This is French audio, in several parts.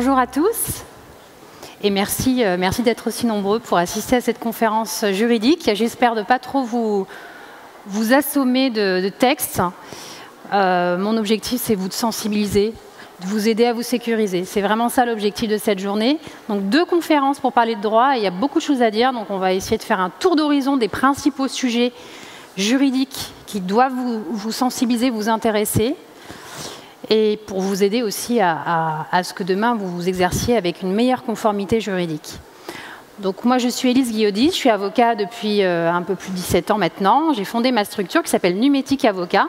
Bonjour à tous et merci d'être aussi nombreux pour assister à cette conférence juridique. J'espère de ne pas trop vous assommer de textes. Mon objectif, c'est vous de sensibiliser, de vous aider à vous sécuriser. C'est vraiment ça l'objectif de cette journée. Donc 2 conférences pour parler de droit, et il y a beaucoup de choses à dire, donc on va essayer de faire un tour d'horizon des principaux sujets juridiques qui doivent vous sensibiliser, vous intéresser, et pour vous aider aussi à ce que demain vous vous exerciez avec une meilleure conformité juridique. Donc moi je suis Élise Guillaudis, je suis avocat depuis un peu plus de 17 ans maintenant. J'ai fondé ma structure qui s'appelle Numétique Avocat.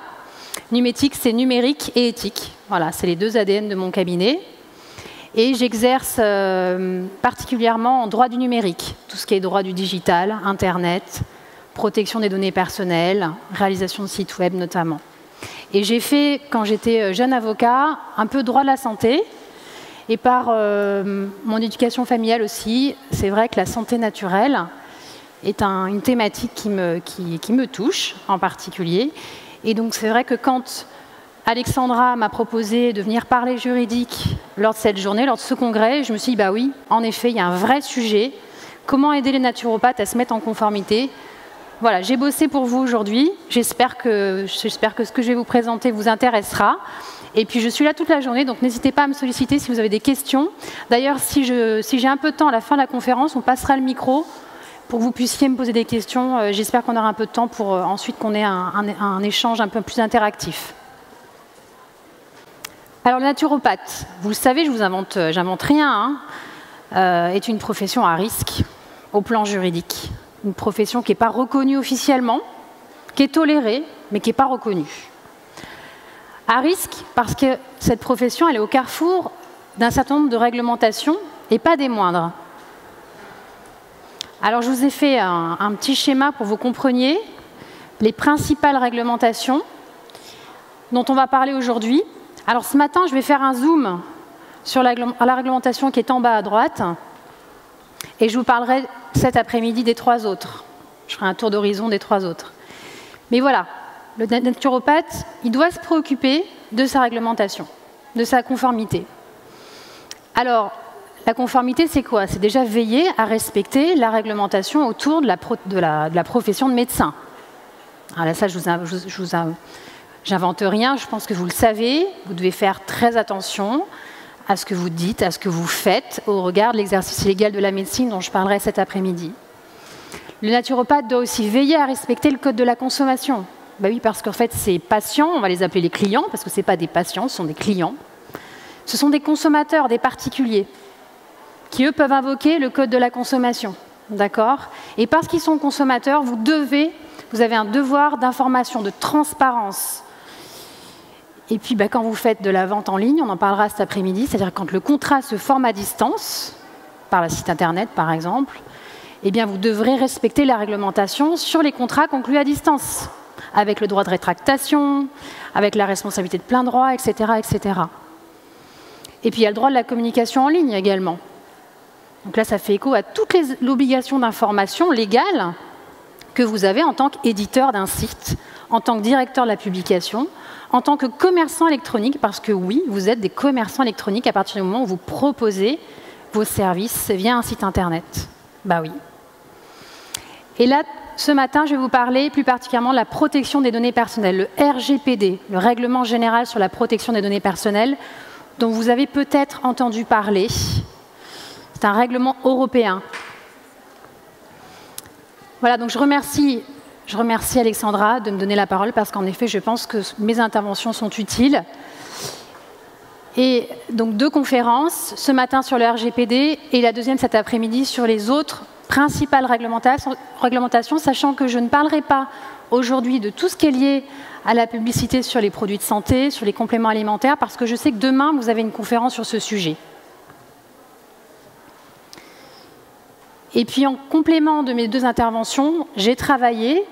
Numétique, c'est numérique et éthique. Voilà, c'est les 2 ADN de mon cabinet. Et j'exerce particulièrement en droit du numérique, tout ce qui est droit du digital, Internet, protection des données personnelles, réalisation de sites web notamment. Et j'ai fait, quand j'étais jeune avocat, un peu droit de la santé. Et par mon éducation familiale aussi, c'est vrai que la santé naturelle est une thématique qui me touche en particulier. Et donc c'est vrai que quand Alexandra m'a proposé de venir parler juridique lors de cette journée, lors de ce congrès, je me suis dit, bah oui, en effet, il y a un vrai sujet. Comment aider les naturopathes à se mettre en conformité ? Voilà, j'ai bossé pour vous aujourd'hui. J'espère que ce que je vais vous présenter vous intéressera. Et puis, je suis là toute la journée, donc n'hésitez pas à me solliciter si vous avez des questions. D'ailleurs, si j'ai un peu de temps à la fin de la conférence, on passera le micro pour que vous puissiez me poser des questions. J'espère qu'on aura un peu de temps pour ensuite qu'on ait un échange un peu plus interactif. Alors, le naturopathe, vous le savez, j'invente rien, est une profession à risque au plan juridique. Une profession qui n'est pas reconnue officiellement, qui est tolérée, mais qui n'est pas reconnue. À risque, parce que cette profession, elle est au carrefour d'un certain nombre de réglementations, et pas des moindres. Alors, je vous ai fait un petit schéma pour que vous compreniez les principales réglementations dont on va parler aujourd'hui. Alors, ce matin, je vais faire un zoom sur la réglementation qui est en bas à droite, et je vous parlerai cet après-midi des 3 autres. Je ferai un tour d'horizon des 3 autres. Mais voilà, le naturopathe, il doit se préoccuper de sa réglementation, de sa conformité. Alors, la conformité, c'est quoi? C'est déjà veiller à respecter la réglementation autour de la profession de médecin. Alors là, ça, j'invente rien, je pense que vous le savez. Vous devez faire très attention à ce que vous dites, à ce que vous faites au regard de l'exercice illégal de la médecine dont je parlerai cet après-midi. Le naturopathe doit aussi veiller à respecter le code de la consommation. Ben oui, parce qu'en fait, ces patients, on va les appeler les clients, parce que ce n'est pas des patients, ce sont des clients. Ce sont des consommateurs, des particuliers, qui, eux, peuvent invoquer le code de la consommation. D'accord ? Et parce qu'ils sont consommateurs, vous avez un devoir d'information, de transparence. Et puis, quand vous faites de la vente en ligne, on en parlera cet après-midi, c'est-à-dire quand le contrat se forme à distance, par le site Internet par exemple, eh bien, vous devrez respecter la réglementation sur les contrats conclus à distance, avec le droit de rétractation, avec la responsabilité de plein droit, etc., etc. Et puis, il y a le droit de la communication en ligne également. Donc là, ça fait écho à toute l'obligation d'information légale que vous avez en tant qu'éditeur d'un site, en tant que directeur de la publication, en tant que commerçant électronique, parce que oui, vous êtes des commerçants électroniques à partir du moment où vous proposez vos services via un site Internet. Bah oui. Et là, ce matin, je vais vous parler plus particulièrement de la protection des données personnelles, le RGPD, le Règlement général sur la protection des données personnelles, dont vous avez peut-être entendu parler. C'est un règlement européen. Voilà, donc je remercie Alexandra de me donner la parole parce qu'en effet, je pense que mes interventions sont utiles. Et donc 2 conférences, ce matin sur le RGPD et la deuxième cet après-midi sur les autres principales réglementations, sachant que je ne parlerai pas aujourd'hui de tout ce qui est lié à la publicité sur les produits de santé, sur les compléments alimentaires, parce que je sais que demain, vous avez une conférence sur ce sujet. Et puis, en complément de mes 2 interventions, j'ai travaillé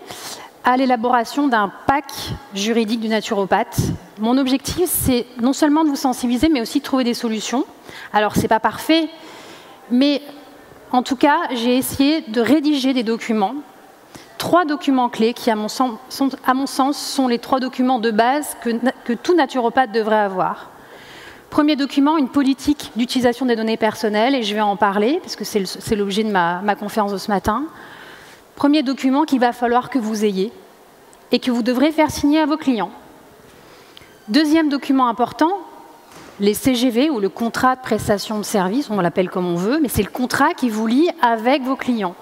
à l'élaboration d'un pack juridique du naturopathe. Mon objectif, c'est non seulement de vous sensibiliser, mais aussi de trouver des solutions. Alors, ce n'est pas parfait, mais en tout cas, j'ai essayé de rédiger des documents, 3 documents clés qui, à mon sens, sont les 3 documents de base que tout naturopathe devrait avoir. Premier document, une politique d'utilisation des données personnelles, et je vais en parler, parce que c'est l'objet de ma conférence de ce matin. Premier document qu'il va falloir que vous ayez et que vous devrez faire signer à vos clients. Deuxième document important, les CGV, ou le contrat de prestation de service, on l'appelle comme on veut, mais c'est le contrat qui vous lie avec vos clients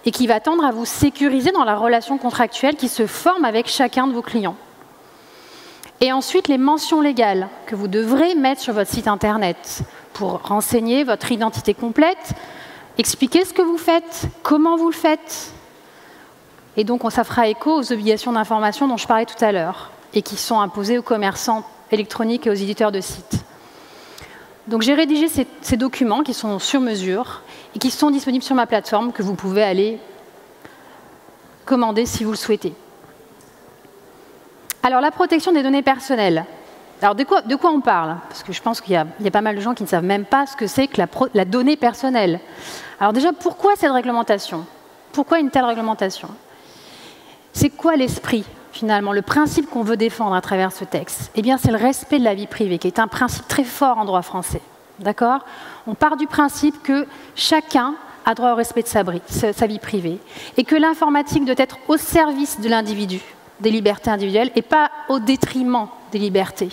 et qui va tendre à vous sécuriser dans la relation contractuelle qui se forme avec chacun de vos clients. Et ensuite, les mentions légales que vous devrez mettre sur votre site Internet pour renseigner votre identité complète, expliquer ce que vous faites, comment vous le faites. Et donc, ça fera écho aux obligations d'information dont je parlais tout à l'heure et qui sont imposées aux commerçants électroniques et aux éditeurs de sites. Donc, j'ai rédigé ces documents qui sont sur mesure et qui sont disponibles sur ma plateforme que vous pouvez aller commander si vous le souhaitez. Alors, la protection des données personnelles. Alors, de quoi on parle? Parce que je pense qu'il y a pas mal de gens qui ne savent même pas ce que c'est que la donnée personnelle. Alors déjà, pourquoi cette réglementation? Pourquoi une telle réglementation? C'est quoi l'esprit, finalement, le principe qu'on veut défendre à travers ce texte? Eh bien, c'est le respect de la vie privée, qui est un principe très fort en droit français. D'accord? On part du principe que chacun a droit au respect de sa vie privée et que l'informatique doit être au service de l'individu, des libertés individuelles, et pas au détriment des libertés.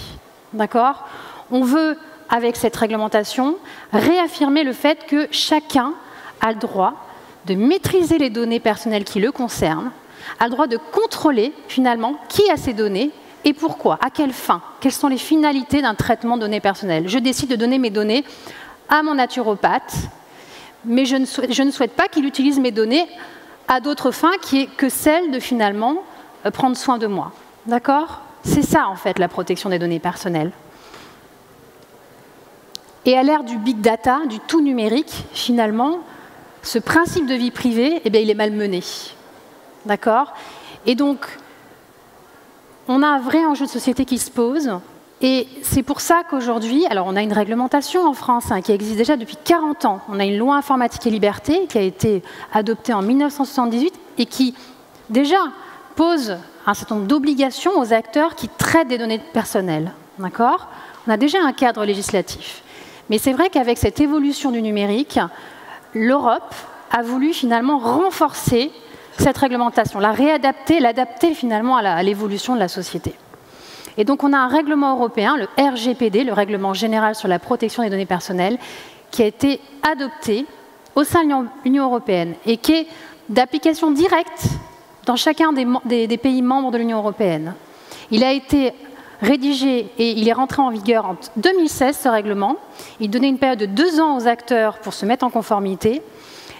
D'accord? On veut, avec cette réglementation, réaffirmer le fait que chacun a le droit de maîtriser les données personnelles qui le concernent, a le droit de contrôler, finalement, qui a ces données et pourquoi, à quelle fin, quelles sont les finalités d'un traitement de données personnelles. Je décide de donner mes données à mon naturopathe, mais je ne souhaite pas qu'il utilise mes données à d'autres fins que celles de, finalement, prendre soin de moi. D'accord? C'est ça, en fait, la protection des données personnelles. Et à l'ère du big data, du tout numérique, finalement, ce principe de vie privée, eh bien, il est malmené. D'accord? Et donc, on a un vrai enjeu de société qui se pose. Et c'est pour ça qu'aujourd'hui, alors on a une réglementation en France qui existe déjà depuis 40 ans. On a une loi informatique et liberté qui a été adoptée en 1978 et qui, déjà, pose un certain nombre d'obligations aux acteurs qui traitent des données personnelles. D'accord? On a déjà un cadre législatif. Mais c'est vrai qu'avec cette évolution du numérique, l'Europe a voulu finalement renforcer cette réglementation, la réadapter, l'adapter finalement à l'évolution de la société. Et donc on a un règlement européen, le RGPD, le Règlement général sur la protection des données personnelles, qui a été adopté au sein de l'Union européenne et qui est d'application directe dans chacun des pays membres de l'Union européenne. Il a été rédigé et il est rentré en vigueur en 2016, ce règlement. Il donnait une période de 2 ans aux acteurs pour se mettre en conformité.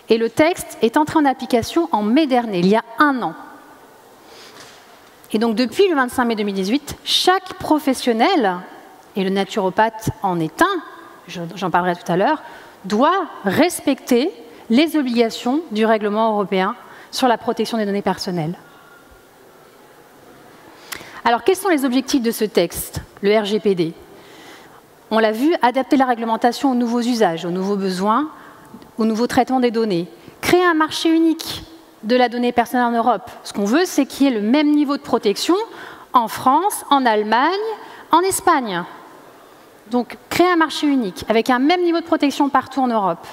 Et le texte est entré en application en mai dernier, il y a 1 an. Et donc depuis le 25 mai 2018, chaque professionnel, et le naturopathe en est un, j'en parlerai tout à l'heure, doit respecter les obligations du règlement européen sur la protection des données personnelles. Alors, quels sont les objectifs de ce texte, le RGPD? On l'a vu, adapter la réglementation aux nouveaux usages, aux nouveaux besoins, au nouveau traitement des données. Créer un marché unique de la donnée personnelle en Europe. Ce qu'on veut, c'est qu'il y ait le même niveau de protection en France, en Allemagne, en Espagne. Donc, créer un marché unique avec un même niveau de protection partout en Europe.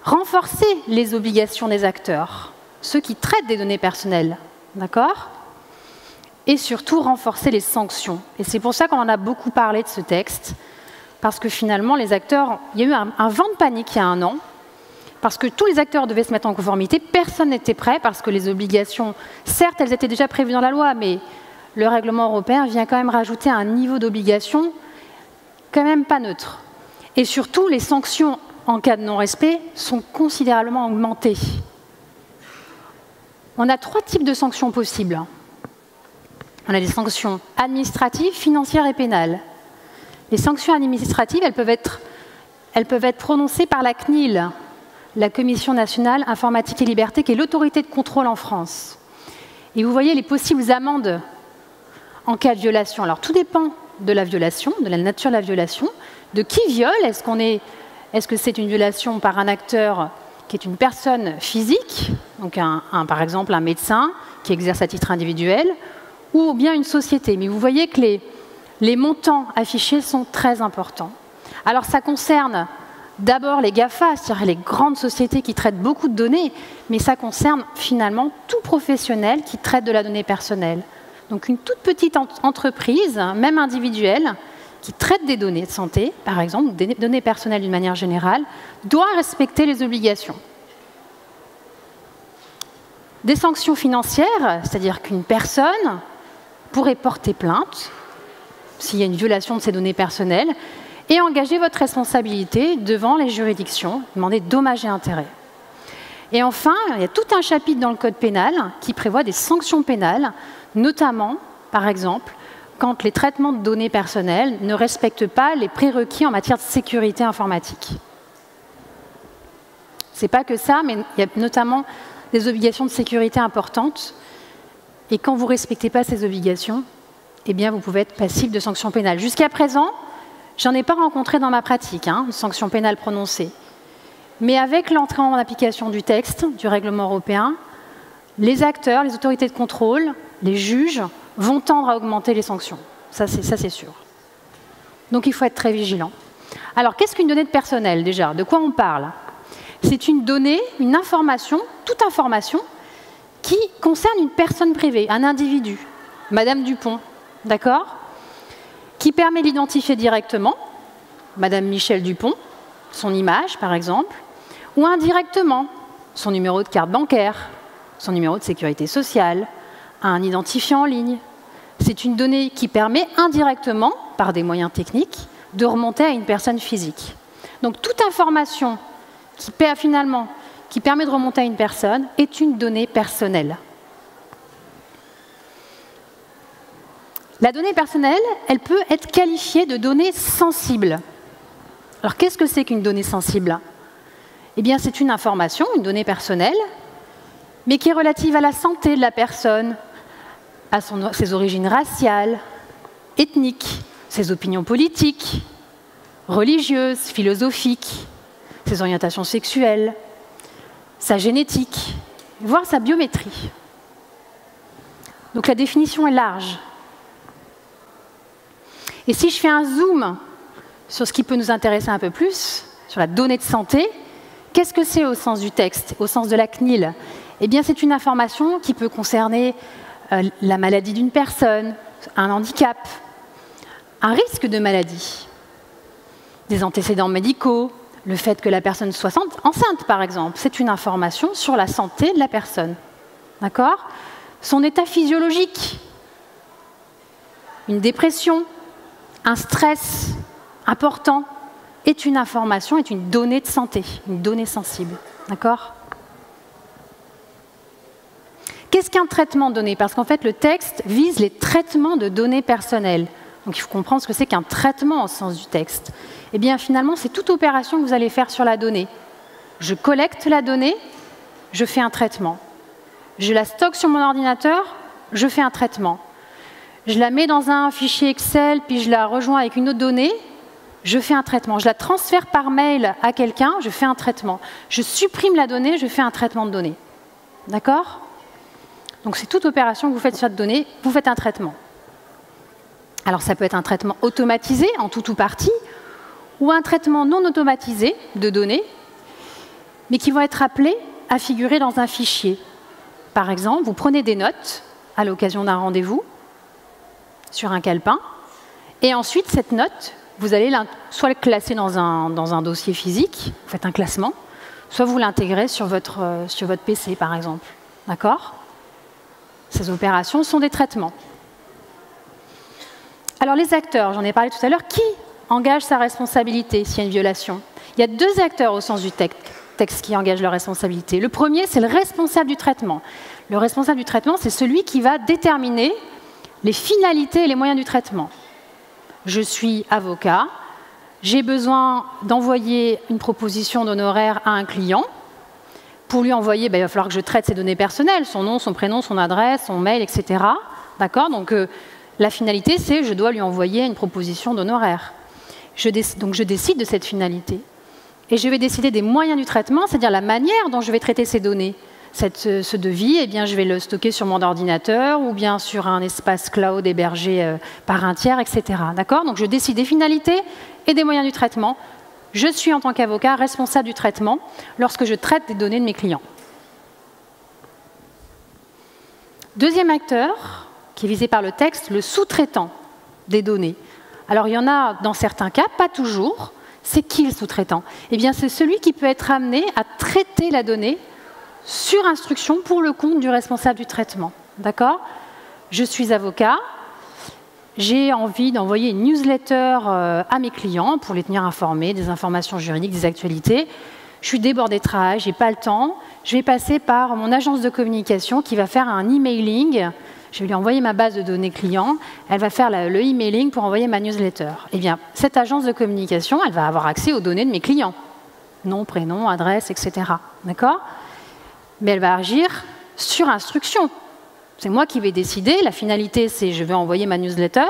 Renforcer les obligations des acteurs, ceux qui traitent des données personnelles. D'accord ? Et surtout, renforcer les sanctions. Et c'est pour ça qu'on en a beaucoup parlé de ce texte. Parce que finalement, les acteurs... Il y a eu un vent de panique il y a 1 an. Parce que tous les acteurs devaient se mettre en conformité. Personne n'était prêt parce que les obligations, certes, elles étaient déjà prévues dans la loi, mais le règlement européen vient quand même rajouter un niveau d'obligation quand même pas neutre. Et surtout, les sanctions en cas de non-respect sont considérablement augmentées. On a 3 types de sanctions possibles. On a des sanctions administratives, financières et pénales. Les sanctions administratives, elles peuvent être prononcées par la CNIL, la Commission nationale informatique et liberté, qui est l'autorité de contrôle en France. Et vous voyez les possibles amendes en cas de violation. Alors tout dépend de la violation, de la nature de la violation, de qui viole. Est-ce que c'est une violation par un acteur qui est une personne physique, donc par exemple un médecin qui exerce à titre individuel, ou bien une société. Mais vous voyez que les montants affichés sont très importants. Alors ça concerne d'abord les GAFA, c'est-à-dire les grandes sociétés qui traitent beaucoup de données, mais ça concerne finalement tout professionnel qui traite de la donnée personnelle. Donc une toute petite entreprise, même individuelle, qui traite des données de santé, par exemple, des données personnelles d'une manière générale, doit respecter les obligations. Des sanctions financières, c'est-à-dire qu'une personne pourrait porter plainte s'il y a une violation de ses données personnelles et engager votre responsabilité devant les juridictions, demander dommages et intérêts. Et enfin, il y a tout un chapitre dans le Code pénal qui prévoit des sanctions pénales, notamment, par exemple, quand les traitements de données personnelles ne respectent pas les prérequis en matière de sécurité informatique. Ce n'est pas que ça, mais il y a notamment des obligations de sécurité importantes. Et quand vous ne respectez pas ces obligations, eh bien, vous pouvez être passible de sanctions pénales. Jusqu'à présent, je n'en ai pas rencontré dans ma pratique, une sanction pénale prononcée. Mais avec l'entrée en application du texte, du règlement européen, les acteurs, les autorités de contrôle, les juges vont tendre à augmenter les sanctions. Ça, c'est sûr. Donc, il faut être très vigilant. Alors, qu'est-ce qu'une donnée de personnel, déjà? De quoi on parle? C'est une donnée, une information, toute information, qui concerne une personne privée, un individu, Madame Dupont, d'accord? Qui permet d'identifier directement Madame Michel Dupont, son image, par exemple, ou indirectement, son numéro de carte bancaire, son numéro de sécurité sociale, un identifiant en ligne. C'est une donnée qui permet indirectement, par des moyens techniques, de remonter à une personne physique. Donc toute information qui permet de remonter à une personne est une donnée personnelle. La donnée personnelle, elle peut être qualifiée de donnée sensible. Alors qu'est-ce que c'est qu'une donnée sensible? Eh bien, c'est une information, une donnée personnelle, mais qui est relative à la santé de la personne, à ses origines raciales, ethniques, ses opinions politiques, religieuses, philosophiques, ses orientations sexuelles, sa génétique, voire sa biométrie. Donc la définition est large. Et si je fais un zoom sur ce qui peut nous intéresser un peu plus, sur la donnée de santé, qu'est-ce que c'est au sens du texte, au sens de la CNIL? Eh bien, c'est une information qui peut concerner la maladie d'une personne, un handicap, un risque de maladie, des antécédents médicaux, le fait que la personne soit enceinte, par exemple. C'est une information sur la santé de la personne. D'accord? Son état physiologique, une dépression, un stress important est une information, est une donnée de santé, une donnée sensible. D'accord? Qu'est-ce qu'un traitement de données? Parce qu'en fait, le texte vise les traitements de données personnelles. Donc il faut comprendre ce que c'est qu'un traitement au sens du texte. Eh bien, finalement, c'est toute opération que vous allez faire sur la donnée. Je collecte la donnée, je fais un traitement. Je la stocke sur mon ordinateur, je fais un traitement. Je la mets dans un fichier Excel, puis je la rejoins avec une autre donnée, je fais un traitement. Je la transfère par mail à quelqu'un, je fais un traitement. Je supprime la donnée, je fais un traitement de données. D'accord? Donc c'est toute opération que vous faites sur cette donnée, vous faites un traitement. Alors ça peut être un traitement automatisé, en tout ou partie, ou un traitement non automatisé de données, mais qui vont être appelés à figurer dans un fichier. Par exemple, vous prenez des notes à l'occasion d'un rendez-vous sur un calepin, et ensuite cette note, vous allez soit le classer dans un dossier physique, vous faites un classement, soit vous l'intégrez sur votre PC, par exemple. D'accord? Ces opérations sont des traitements. Alors les acteurs, j'en ai parlé tout à l'heure, qui engage sa responsabilité s'il y a une violation? Il y a deux acteurs au sens du texte qui engagent leur responsabilité. Le premier, c'est le responsable du traitement. Le responsable du traitement, c'est celui qui va déterminer les finalités et les moyens du traitement. Je suis avocat, j'ai besoin d'envoyer une proposition d'honoraire à un client. Pour lui envoyer, il va falloir que je traite ses données personnelles, son nom, son prénom, son adresse, son mail, etc. D'accord? Donc la finalité, c'est je dois lui envoyer une proposition d'honoraire. Donc je décide de cette finalité. Et je vais décider des moyens du traitement, c'est-à-dire la manière dont je vais traiter ces données. ce devis, eh bien, je vais le stocker sur mon ordinateur ou bien sur un espace cloud hébergé par un tiers, etc. D'accord ? Donc je décide des finalités et des moyens du traitement. Je suis en tant qu'avocat responsable du traitement lorsque je traite des données de mes clients. Deuxième acteur qui est visé par le texte, le sous-traitant des données. Alors il y en a dans certains cas, pas toujours. C'est qui le sous-traitant? Eh bien c'est celui qui peut être amené à traiter la donnée sur instruction pour le compte du responsable du traitement. D'accord? Je suis avocat, j'ai envie d'envoyer une newsletter à mes clients pour les tenir informés des informations juridiques, des actualités. Je suis débordée de travail, j'ai pas le temps. Je vais passer par mon agence de communication qui va faire un emailing. Je vais lui envoyer ma base de données client. Elle va faire le emailing pour envoyer ma newsletter. Eh bien, cette agence de communication, elle va avoir accès aux données de mes clients. Nom, prénom, adresse, etc. D'accord? Mais elle va agir sur instruction. C'est moi qui vais décider. La finalité, c'est je vais envoyer ma newsletter.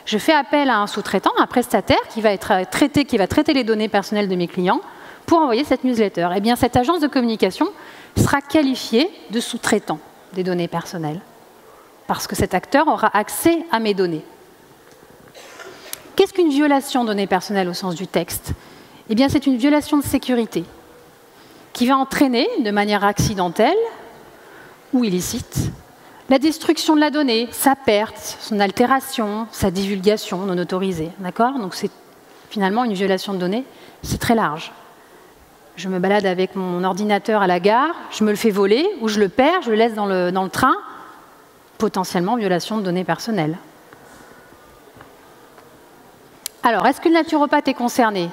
Je fais appel à un sous-traitant, un prestataire qui va traiter les données personnelles de mes clients pour envoyer cette newsletter. Eh bien, cette agence de communication sera qualifiée de sous-traitant des données personnelles parce que cet acteur aura accès à mes données. Qu'est-ce qu'une violation de données personnelles au sens du texte? Eh bien, c'est une violation de sécurité qui va entraîner, de manière accidentelle ou illicite, la destruction de la donnée, sa perte, son altération, sa divulgation non autorisée. D'accord? Donc c'est finalement une violation de données, c'est très large. Je me balade avec mon ordinateur à la gare, je me le fais voler ou je le perds, je le laisse dans le train, potentiellement violation de données personnelles. Alors, est-ce que le naturopathe est concerné?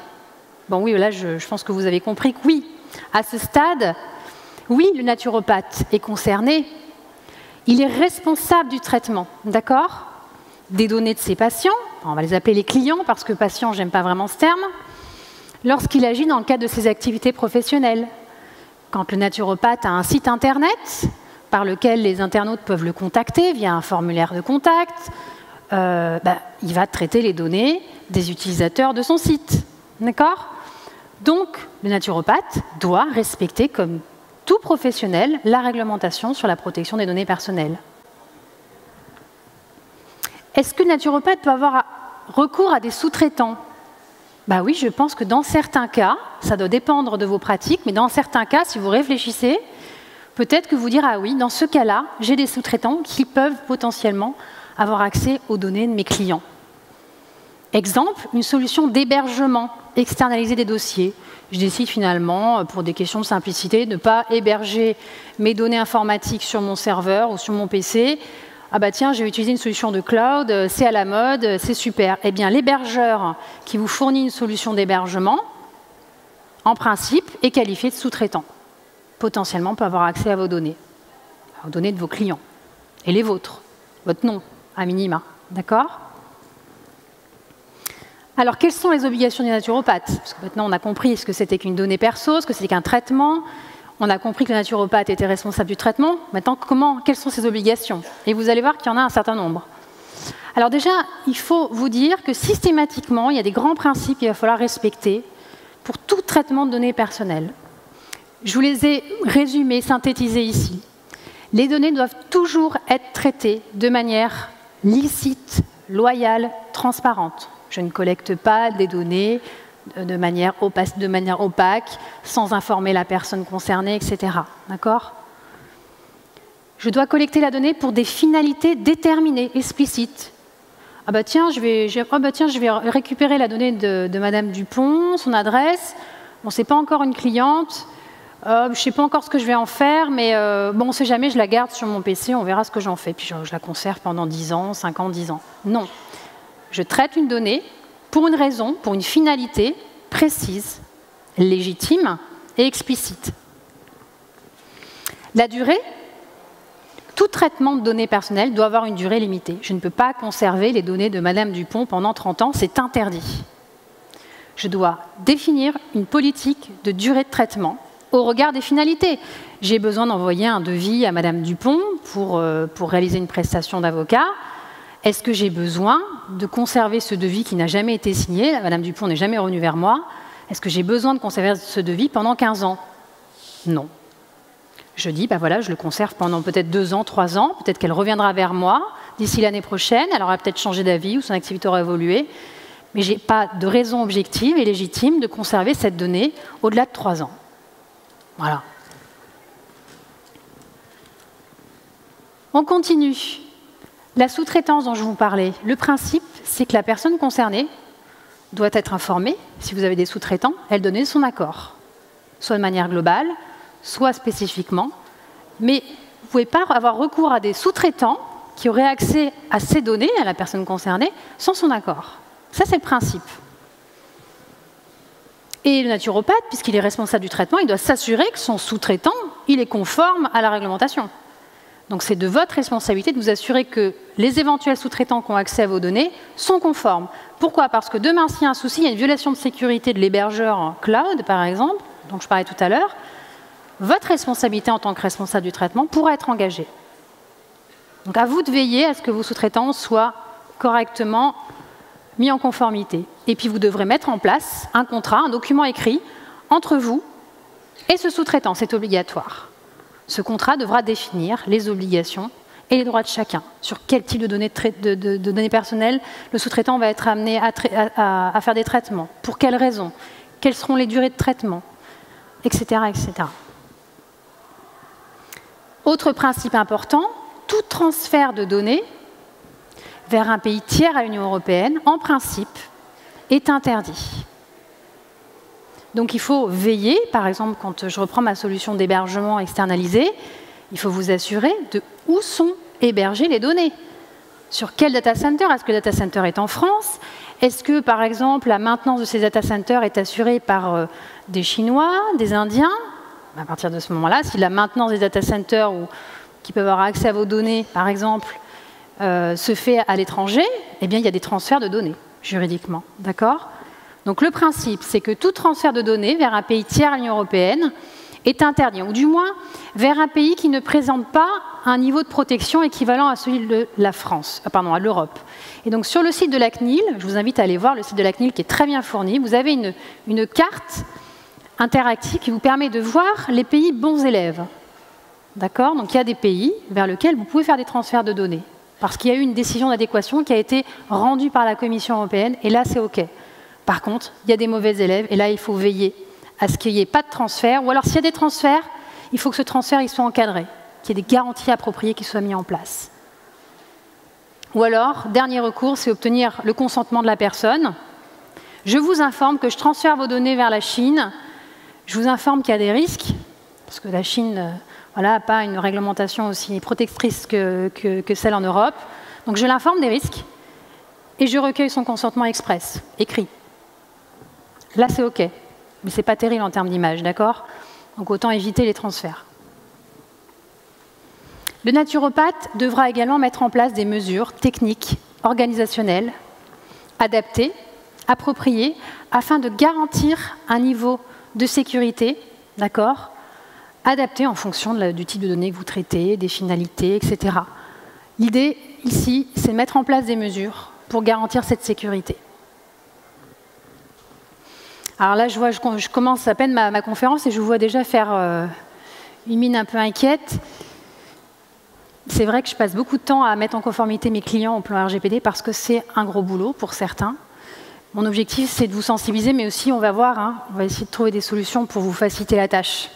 Bon oui, là je pense que vous avez compris que oui. À ce stade, oui, le naturopathe est concerné. Il est responsable du traitement, d'accord? Des données de ses patients, on va les appeler les clients, parce que patient, j'aime pas vraiment ce terme, lorsqu'il agit dans le cadre de ses activités professionnelles. Quand le naturopathe a un site internet par lequel les internautes peuvent le contacter via un formulaire de contact, il va traiter les données des utilisateurs de son site, d'accord? Donc, le naturopathe doit respecter, comme tout professionnel, la réglementation sur la protection des données personnelles. Est-ce que le naturopathe peut avoir recours à des sous-traitants? Bah oui, je pense que dans certains cas, ça doit dépendre de vos pratiques, mais dans certains cas, si vous réfléchissez, peut-être que vous direz, ah oui, dans ce cas-là, j'ai des sous-traitants qui peuvent potentiellement avoir accès aux données de mes clients. Exemple, une solution d'hébergement, externaliser des dossiers. Je décide finalement, pour des questions de simplicité, de ne pas héberger mes données informatiques sur mon serveur ou sur mon PC. Ah bah tiens, je vais utiliser une solution de cloud, c'est à la mode, c'est super. Eh bien, l'hébergeur qui vous fournit une solution d'hébergement, en principe, est qualifié de sous-traitant. Potentiellement peut avoir accès à vos données de vos clients, et les vôtres, votre nom, à minima. D'accord ? Alors, quelles sont les obligations du naturopathe? Parce que maintenant, on a compris ce que c'était qu'une donnée perso, ce que c'était qu'un traitement. On a compris que le naturopathe était responsable du traitement. Maintenant, quelles sont ses obligations? Et vous allez voir qu'il y en a un certain nombre. Alors déjà, il faut vous dire que systématiquement, il y a des grands principes qu'il va falloir respecter pour tout traitement de données personnelles. Je vous les ai résumés, synthétisés ici. Les données doivent toujours être traitées de manière licite, loyale, transparente. Je ne collecte pas des données de manière opaque, sans informer la personne concernée, etc. D'accord ? Je dois collecter la donnée pour des finalités déterminées, explicites. Ah bah tiens, je vais récupérer la donnée de Madame Dupont, son adresse. Bon, c'est pas encore une cliente. Je ne sais pas encore ce que je vais en faire, mais bon, on ne sait jamais, je la garde sur mon PC, on verra ce que j'en fais. Puis je la conserve pendant 10 ans, 5 ans, 10 ans. Non. Je traite une donnée pour une raison, pour une finalité précise, légitime et explicite. La durée, tout traitement de données personnelles doit avoir une durée limitée. Je ne peux pas conserver les données de Madame Dupont pendant 30 ans, c'est interdit. Je dois définir une politique de durée de traitement au regard des finalités. J'ai besoin d'envoyer un devis à Madame Dupont pour réaliser une prestation d'avocat. Est-ce que j'ai besoin de conserver ce devis qui n'a jamais été signé? Madame Dupont n'est jamais revenue vers moi. Est-ce que j'ai besoin de conserver ce devis pendant 15 ans? Non. Je dis, ben voilà, je le conserve pendant peut-être 2 ans, 3 ans, peut-être qu'elle reviendra vers moi d'ici l'année prochaine, elle aura peut-être changé d'avis ou son activité aura évolué, mais je n'ai pas de raison objective et légitime de conserver cette donnée au-delà de 3 ans. Voilà. On continue. La sous-traitance dont je vous parlais, le principe, c'est que la personne concernée doit être informée, si vous avez des sous-traitants, elle donne son accord, soit de manière globale, soit spécifiquement, mais vous ne pouvez pas avoir recours à des sous-traitants qui auraient accès à ces données, à la personne concernée, sans son accord. Ça, c'est le principe. Et le naturopathe, puisqu'il est responsable du traitement, il doit s'assurer que son sous-traitant, il est conforme à la réglementation. Donc c'est de votre responsabilité de vous assurer que les éventuels sous-traitants qui ont accès à vos données sont conformes. Pourquoi? Parce que demain, s'il y a un souci, il y a une violation de sécurité de l'hébergeur cloud, par exemple, dont je parlais tout à l'heure, votre responsabilité en tant que responsable du traitement pourra être engagée. Donc à vous de veiller à ce que vos sous-traitants soient correctement mis en conformité. Et puis vous devrez mettre en place un contrat, un document écrit entre vous et ce sous-traitant, c'est obligatoire. Ce contrat devra définir les obligations et les droits de chacun, sur quel type de données personnelles le sous-traitant va être amené à faire des traitements, pour quelles raisons, quelles seront les durées de traitement, etc., etc. Autre principe important, tout transfert de données vers un pays tiers à l'Union européenne, en principe, est interdit. Donc il faut veiller, par exemple, quand je reprends ma solution d'hébergement externalisé, il faut vous assurer de où sont hébergées les données. Sur quel data center? Est-ce que le data center est en France? Est-ce que, par exemple, la maintenance de ces data centers est assurée par des Chinois, des Indiens? À partir de ce moment-là, si la maintenance des data centers qui peuvent avoir accès à vos données, par exemple, se fait à l'étranger, eh bien, il y a des transferts de données, juridiquement. D'accord? Donc le principe, c'est que tout transfert de données vers un pays tiers à l'Union européenne est interdit, ou du moins vers un pays qui ne présente pas un niveau de protection équivalent à celui de la France, à l'Europe. Et donc sur le site de la CNIL, je vous invite à aller voir le site de la CNIL qui est très bien fourni, vous avez une carte interactive qui vous permet de voir les pays bons élèves. D'accord? Donc il y a des pays vers lesquels vous pouvez faire des transferts de données, parce qu'il y a eu une décision d'adéquation qui a été rendue par la Commission européenne, et là c'est OK. Par contre, il y a des mauvais élèves, et là, il faut veiller à ce qu'il n'y ait pas de transfert. Ou alors, s'il y a des transferts, il faut que ce transfert il soit encadré, qu'il y ait des garanties appropriées qui soient mises en place. Ou alors, dernier recours, c'est obtenir le consentement de la personne. Je vous informe que je transfère vos données vers la Chine. Je vous informe qu'il y a des risques, parce que la Chine n'a pas une réglementation aussi protectrice que celle en Europe. Donc, je l'informe des risques, et je recueille son consentement express, écrit. Là, c'est OK, mais ce n'est pas terrible en termes d'image, d'accord? Donc autant éviter les transferts. Le naturopathe devra également mettre en place des mesures techniques, organisationnelles, adaptées, appropriées, afin de garantir un niveau de sécurité, d'accord, adapté en fonction du type de données que vous traitez, des finalités, etc. L'idée, ici, c'est de mettre en place des mesures pour garantir cette sécurité. Alors là, je commence à peine ma conférence et je vous vois déjà faire une mine un peu inquiète. C'est vrai que je passe beaucoup de temps à mettre en conformité mes clients au plan RGPD parce que c'est un gros boulot pour certains. Mon objectif, c'est de vous sensibiliser, mais aussi, on va voir, on va essayer de trouver des solutions pour vous faciliter la tâche.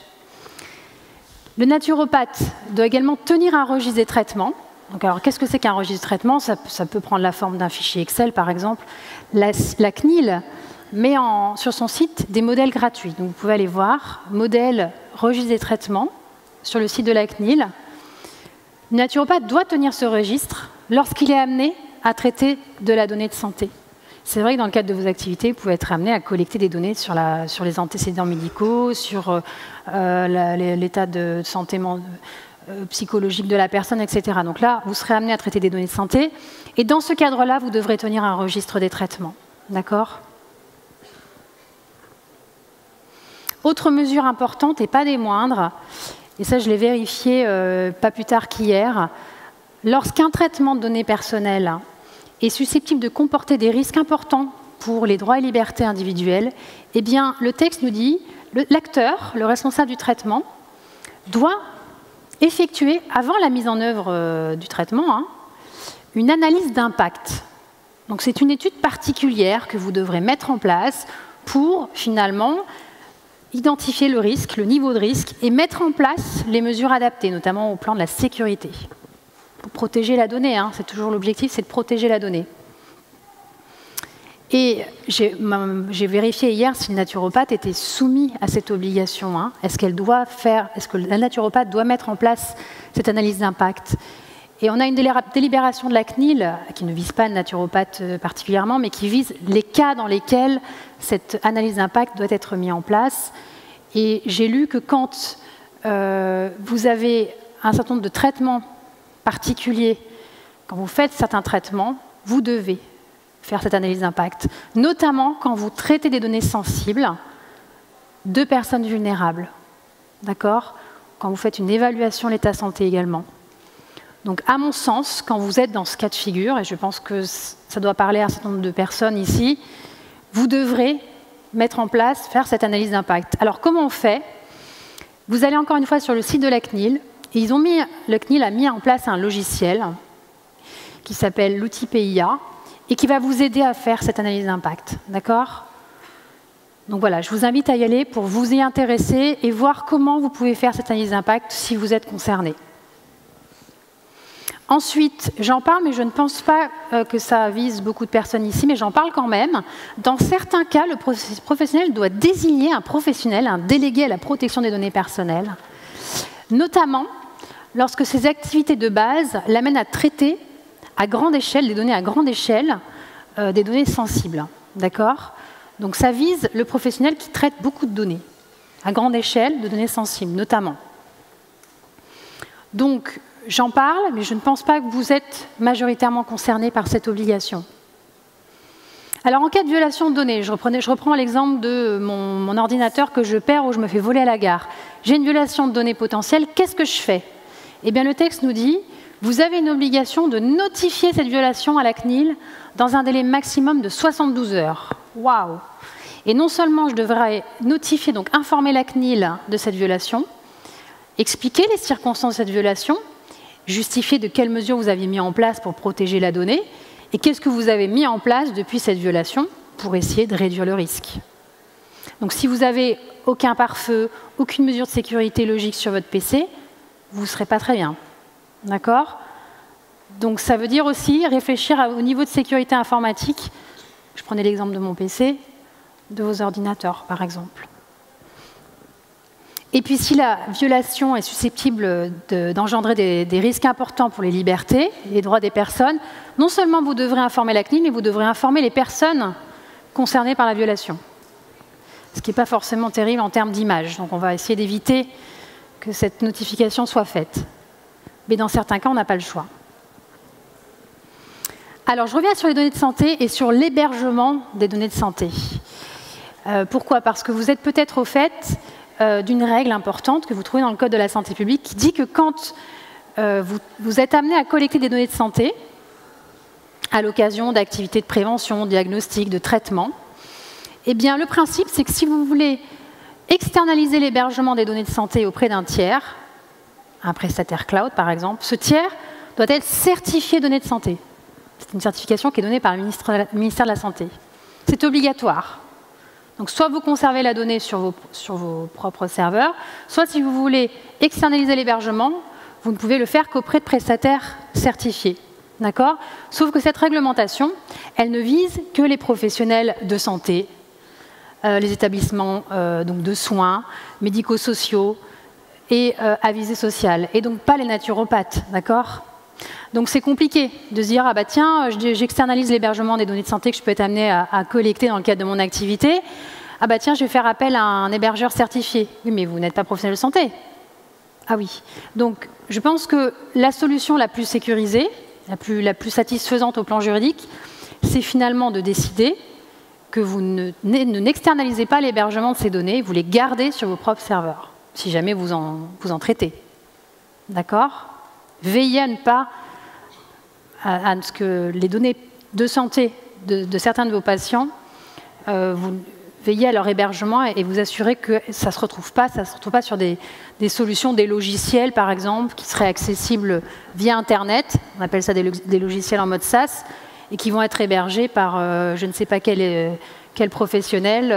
Le naturopathe doit également tenir un registre des traitements. Donc, alors, qu'est-ce que c'est qu'un registre de traitement? Ça peut prendre la forme d'un fichier Excel, par exemple. La CNIL met sur son site des modèles gratuits. Donc vous pouvez aller voir, modèle registre des traitements, sur le site de la CNIL. Le naturopathe doit tenir ce registre lorsqu'il est amené à traiter de la donnée de santé. C'est vrai que dans le cadre de vos activités, vous pouvez être amené à collecter des données sur les antécédents médicaux, sur l'état de santé psychologique de la personne, etc. Donc là, vous serez amené à traiter des données de santé. Et dans ce cadre-là, vous devrez tenir un registre des traitements. D'accord ? Autre mesure importante et pas des moindres, et ça je l'ai vérifié pas plus tard qu'hier, lorsqu'un traitement de données personnelles est susceptible de comporter des risques importants pour les droits et libertés individuelles, eh bien le texte nous dit l'acteur, le responsable du traitement, doit effectuer, avant la mise en œuvre du traitement, une analyse d'impact. Donc c'est une étude particulière que vous devrez mettre en place pour, finalement, identifier le risque, le niveau de risque, et mettre en place les mesures adaptées, notamment au plan de la sécurité. Pour protéger la donnée, c'est toujours l'objectif, c'est de protéger la donnée. Et j'ai vérifié hier si le naturopathe était soumis à cette obligation. Est-ce que la naturopathe doit mettre en place cette analyse d'impact? Et on a une délibération de la CNIL, qui ne vise pas le naturopathe particulièrement, mais qui vise les cas dans lesquels cette analyse d'impact doit être mise en place. Et j'ai lu que quand vous avez un certain nombre de traitements particuliers, quand vous faites certains traitements, vous devez faire cette analyse d'impact, notamment quand vous traitez des données sensibles de personnes vulnérables. D'accord? Quand vous faites une évaluation de l'état de santé également. Donc, à mon sens, quand vous êtes dans ce cas de figure, et je pense que ça doit parler à un certain nombre de personnes ici, vous devrez mettre en place, faire cette analyse d'impact. Alors, comment on fait? Vous allez encore une fois sur le site de la CNIL, et le CNIL a mis en place un logiciel qui s'appelle l'outil PIA, et qui va vous aider à faire cette analyse d'impact. D'accord? Donc voilà, je vous invite à y aller pour vous y intéresser et voir comment vous pouvez faire cette analyse d'impact si vous êtes concerné. Ensuite, j'en parle, mais je ne pense pas que ça vise beaucoup de personnes ici, mais j'en parle quand même. Dans certains cas, le professionnel doit désigner un professionnel, un délégué à la protection des données personnelles, notamment lorsque ses activités de base l'amènent à traiter à grande échelle, des données à grande échelle, des données sensibles. D'accord? Donc ça vise le professionnel qui traite beaucoup de données, à grande échelle, de données sensibles, notamment. Donc, j'en parle, mais je ne pense pas que vous êtes majoritairement concerné par cette obligation. Alors, en cas de violation de données, je reprends l'exemple de mon ordinateur que je perds ou je me fais voler à la gare. J'ai une violation de données potentielle, qu'est-ce que je fais? Eh bien, le texte nous dit, vous avez une obligation de notifier cette violation à la CNIL dans un délai maximum de 72 heures. Waouh! Et non seulement je devrais notifier, donc informer la CNIL de cette violation, expliquer les circonstances de cette violation, justifier de quelles mesures vous aviez mis en place pour protéger la donnée, et qu'est-ce que vous avez mis en place depuis cette violation pour essayer de réduire le risque. Donc si vous n'avez aucun pare-feu, aucune mesure de sécurité logique sur votre PC, vous ne serez pas très bien. D'accord? Donc ça veut dire aussi réfléchir au niveau de sécurité informatique. Je prenais l'exemple de mon PC, de vos ordinateurs, par exemple. Et puis si la violation est susceptible d'engendrer des risques importants pour les libertés et les droits des personnes, non seulement vous devrez informer la CNIL, mais vous devrez informer les personnes concernées par la violation. Ce qui n'est pas forcément terrible en termes d'image. Donc on va essayer d'éviter que cette notification soit faite. Mais dans certains cas, on n'a pas le choix. Alors, je reviens sur les données de santé et sur l'hébergement des données de santé. Pourquoi? Parce que vous êtes peut-être au fait d'une règle importante que vous trouvez dans le Code de la santé publique qui dit que quand vous êtes amené à collecter des données de santé à l'occasion d'activités de prévention, de diagnostic, de traitement, eh bien, le principe, c'est que si vous voulez externaliser l'hébergement des données de santé auprès d'un tiers, un prestataire cloud par exemple, ce tiers doit être certifié données de santé. C'est une certification qui est donnée par le ministère de la Santé. C'est obligatoire. Donc soit vous conservez la donnée sur vos propres serveurs, soit si vous voulez externaliser l'hébergement, vous ne pouvez le faire qu'auprès de prestataires certifiés. D'accord? Sauf que cette réglementation, elle ne vise que les professionnels de santé, les établissements donc de soins, médico-sociaux, et à visée sociale, et donc pas les naturopathes, d'accord? Donc c'est compliqué de se dire, ah bah tiens, j'externalise l'hébergement des données de santé que je peux être amené à collecter dans le cadre de mon activité, ah bah tiens, je vais faire appel à un hébergeur certifié. Oui, mais vous n'êtes pas professionnel de santé. Ah oui. Donc je pense que la solution la plus sécurisée, la plus satisfaisante au plan juridique, c'est finalement de décider que vous n'externalisez pas l'hébergement de ces données, vous les gardez sur vos propres serveurs, si jamais vous en traitez. D'accord? Veillez à ne pas à ce que les données de santé de certains de vos patients, veiller à leur hébergement et vous assurer que ça ne se retrouve pas sur des solutions, des logiciels par exemple, qui seraient accessibles via Internet, on appelle ça des logiciels en mode SaaS, et qui vont être hébergés par je ne sais pas quel professionnel,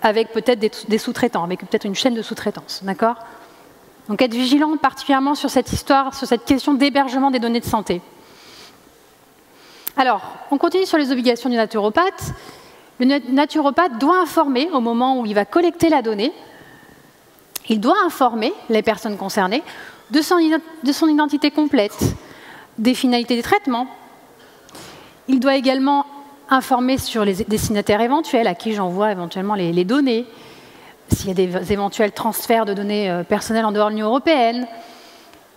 avec peut-être des sous-traitants, avec peut-être une chaîne de sous-traitance, d'accord? Donc être vigilant particulièrement sur cette histoire, sur cette question d'hébergement des données de santé. Alors, on continue sur les obligations du naturopathe. Le naturopathe doit informer au moment où il va collecter la donnée, il doit informer les personnes concernées de son identité complète, des finalités des traitements. Il doit également informer sur les destinataires éventuels, à qui j'envoie éventuellement les données, s'il y a des éventuels transferts de données personnelles en dehors de l'Union européenne.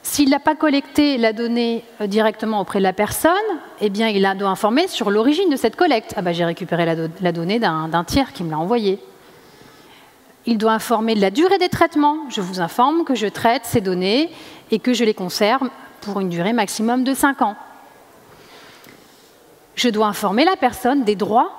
S'il n'a pas collecté la donnée directement auprès de la personne, eh bien, il doit informer sur l'origine de cette collecte. Ah ben, j'ai récupéré la donnée d'un tiers qui me l'a envoyée. Il doit informer de la durée des traitements. Je vous informe que je traite ces données et que je les conserve pour une durée maximum de 5 ans. Je dois informer la personne des droits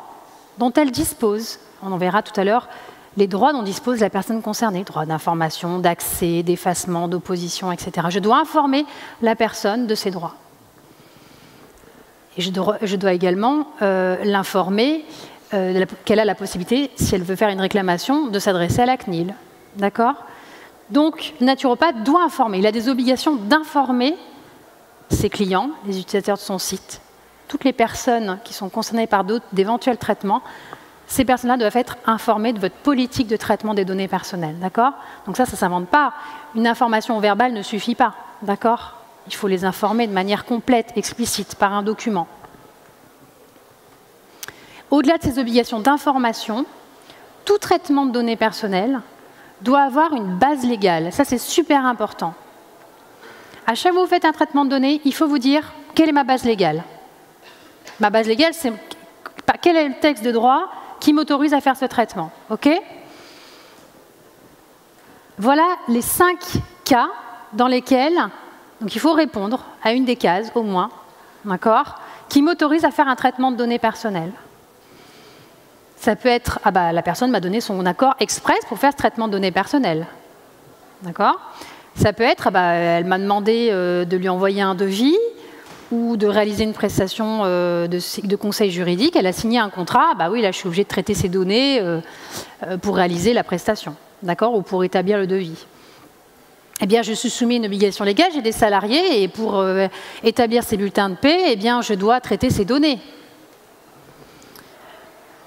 dont elle dispose. On en verra tout à l'heure les droits dont dispose la personne concernée, droits d'information, d'accès, d'effacement, d'opposition, etc. Je dois informer la personne de ses droits. Et je dois également l'informer qu'elle a la possibilité, si elle veut faire une réclamation, de s'adresser à la CNIL. D'accord? Donc, le naturopathe doit informer. Il a des obligations d'informer ses clients, les utilisateurs de son site, toutes les personnes qui sont concernées par d'éventuels traitements. Ces personnes-là doivent être informées de votre politique de traitement des données personnelles, d'accord? Donc ça ne s'invente pas. Une information verbale ne suffit pas, d'accord? Il faut les informer de manière complète, explicite, par un document. Au-delà de ces obligations d'information, tout traitement de données personnelles doit avoir une base légale. Ça, c'est super important. À chaque fois que vous faites un traitement de données, il faut vous dire quelle est ma base légale. Ma base légale, c'est quel est le texte de droit qui m'autorise à faire ce traitement. OK? Voilà les 5 cas dans lesquels donc il faut répondre à une des cases, au moins, d'accord, qui m'autorise à faire un traitement de données personnelles. Ça peut être, ah bah, la personne m'a donné son accord express pour faire ce traitement de données personnelles. D'accord? Ça peut être, ah bah, elle m'a demandé de lui envoyer un devis, ou de réaliser une prestation de conseil juridique, elle a signé un contrat, bah oui, là je suis obligée de traiter ces données pour réaliser la prestation, d'accord, ou pour établir le devis. Eh bien, je suis soumis à une obligation légale, j'ai des salariés, et pour établir ces bulletins de paie, eh bien, je dois traiter ces données.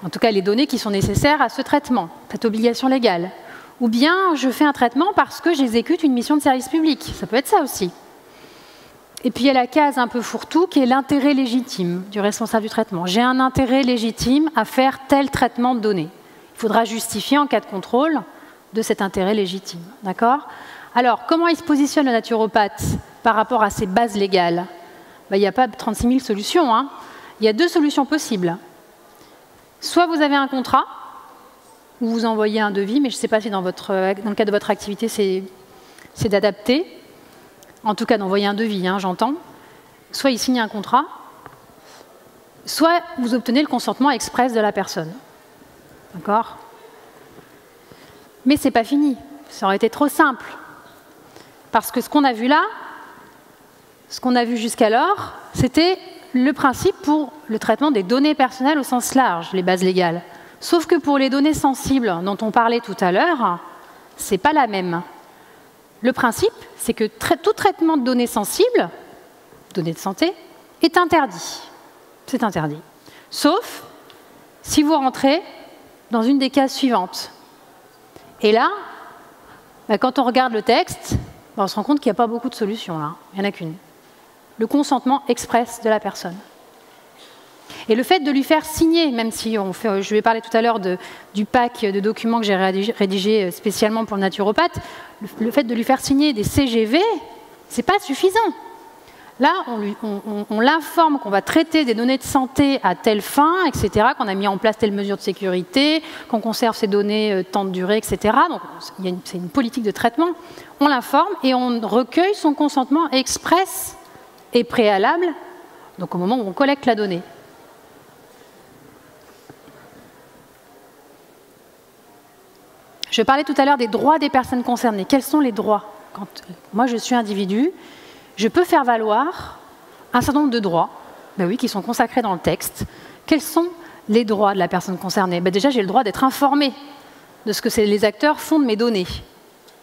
En tout cas, les données qui sont nécessaires à ce traitement, cette obligation légale. Ou bien, je fais un traitement parce que j'exécute une mission de service public, ça peut être ça aussi. Et puis il y a la case un peu fourre-tout qui est l'intérêt légitime du responsable du traitement. J'ai un intérêt légitime à faire tel traitement de données. Il faudra justifier en cas de contrôle de cet intérêt légitime. D'accord? Alors, comment il se positionne le naturopathe par rapport à ces bases légales? Ben, il n'y a pas 36 000 solutions. Hein. Il y a 2 solutions possibles. Soit vous avez un contrat, ou vous envoyez un devis, mais je ne sais pas si dans le cadre de votre activité, c'est d'adapter. En tout cas, d'envoyer un devis, hein, j'entends. Soit il signe un contrat, soit vous obtenez le consentement express de la personne. D'accord? Mais ce n'est pas fini. Ça aurait été trop simple. Parce que ce qu'on a vu là, ce qu'on a vu jusqu'alors, c'était le principe pour le traitement des données personnelles au sens large, les bases légales. Sauf que pour les données sensibles dont on parlait tout à l'heure, ce n'est pas la même. Le principe, c'est que tout traitement de données sensibles, données de santé, est interdit. C'est interdit. Sauf si vous rentrez dans une des cases suivantes. Et là, quand on regarde le texte, on se rend compte qu'il n'y a pas beaucoup de solutions là. Il n'y en a qu'une. Le consentement express de la personne. Et le fait de lui faire signer, même si je vais parler tout à l'heure du pack de documents que j'ai rédigé spécialement pour le naturopathe, le fait de lui faire signer des CGV, ce n'est pas suffisant. Là, on l'informe qu'on va traiter des données de santé à telle fin, etc., qu'on a mis en place telle mesure de sécurité, qu'on conserve ces données tant de durée, etc. Donc, c'est une politique de traitement. On l'informe et on recueille son consentement express et préalable, donc au moment où on collecte la donnée. Je parlais tout à l'heure des droits des personnes concernées. Quels sont les droits? Quand moi, je suis individu, je peux faire valoir un certain nombre de droits, ben oui, qui sont consacrés dans le texte. Quels sont les droits de la personne concernée? Ben déjà, j'ai le droit d'être informé de ce que les acteurs font de mes données.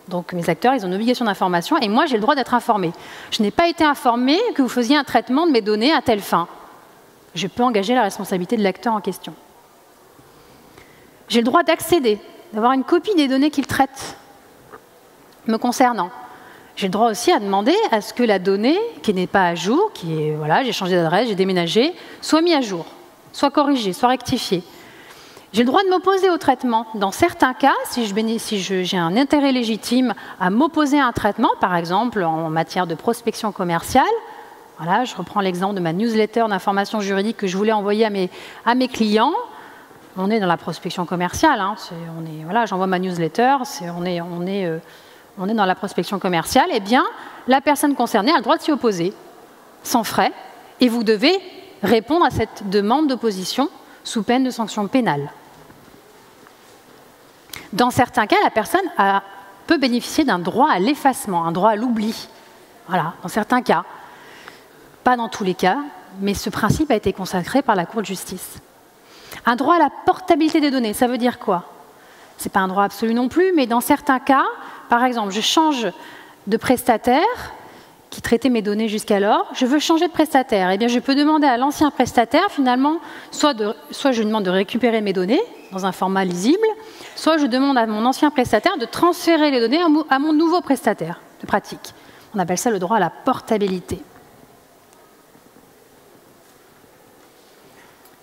Donc mes acteurs, ils ont une obligation d'information et moi, j'ai le droit d'être informé. Je n'ai pas été informé que vous faisiez un traitement de mes données à telle fin. Je peux engager la responsabilité de l'acteur en question. J'ai le droit d'accéder, d'avoir une copie des données qu'il traite me concernant. J'ai le droit aussi à demander à ce que la donnée, qui n'est pas à jour, qui est, voilà, j'ai changé d'adresse, j'ai déménagé, soit mise à jour, soit corrigée, soit rectifiée. J'ai le droit de m'opposer au traitement. Dans certains cas, si j'ai un intérêt légitime à m'opposer à un traitement, par exemple en matière de prospection commerciale, voilà, je reprends l'exemple de ma newsletter d'information juridique que je voulais envoyer à mes clients. On est dans la prospection commerciale. Hein, voilà, j'envoie ma newsletter, on est dans la prospection commerciale. Eh bien, la personne concernée a le droit de s'y opposer, sans frais, et vous devez répondre à cette demande d'opposition sous peine de sanction pénale. Dans certains cas, la personne peut bénéficier d'un droit à l'effacement, un droit à l'oubli. Voilà, dans certains cas. Pas dans tous les cas, mais ce principe a été consacré par la Cour de justice. Un droit à la portabilité des données, ça veut dire quoi? Ce n'est pas un droit absolu non plus, mais dans certains cas, par exemple, je change de prestataire qui traitait mes données jusqu'alors, je veux changer de prestataire. Eh bien, je peux demander à l'ancien prestataire, finalement, soit je lui demande de récupérer mes données dans un format lisible, soit je demande à mon ancien prestataire de transférer les données à mon nouveau prestataire de pratique. On appelle ça le droit à la portabilité.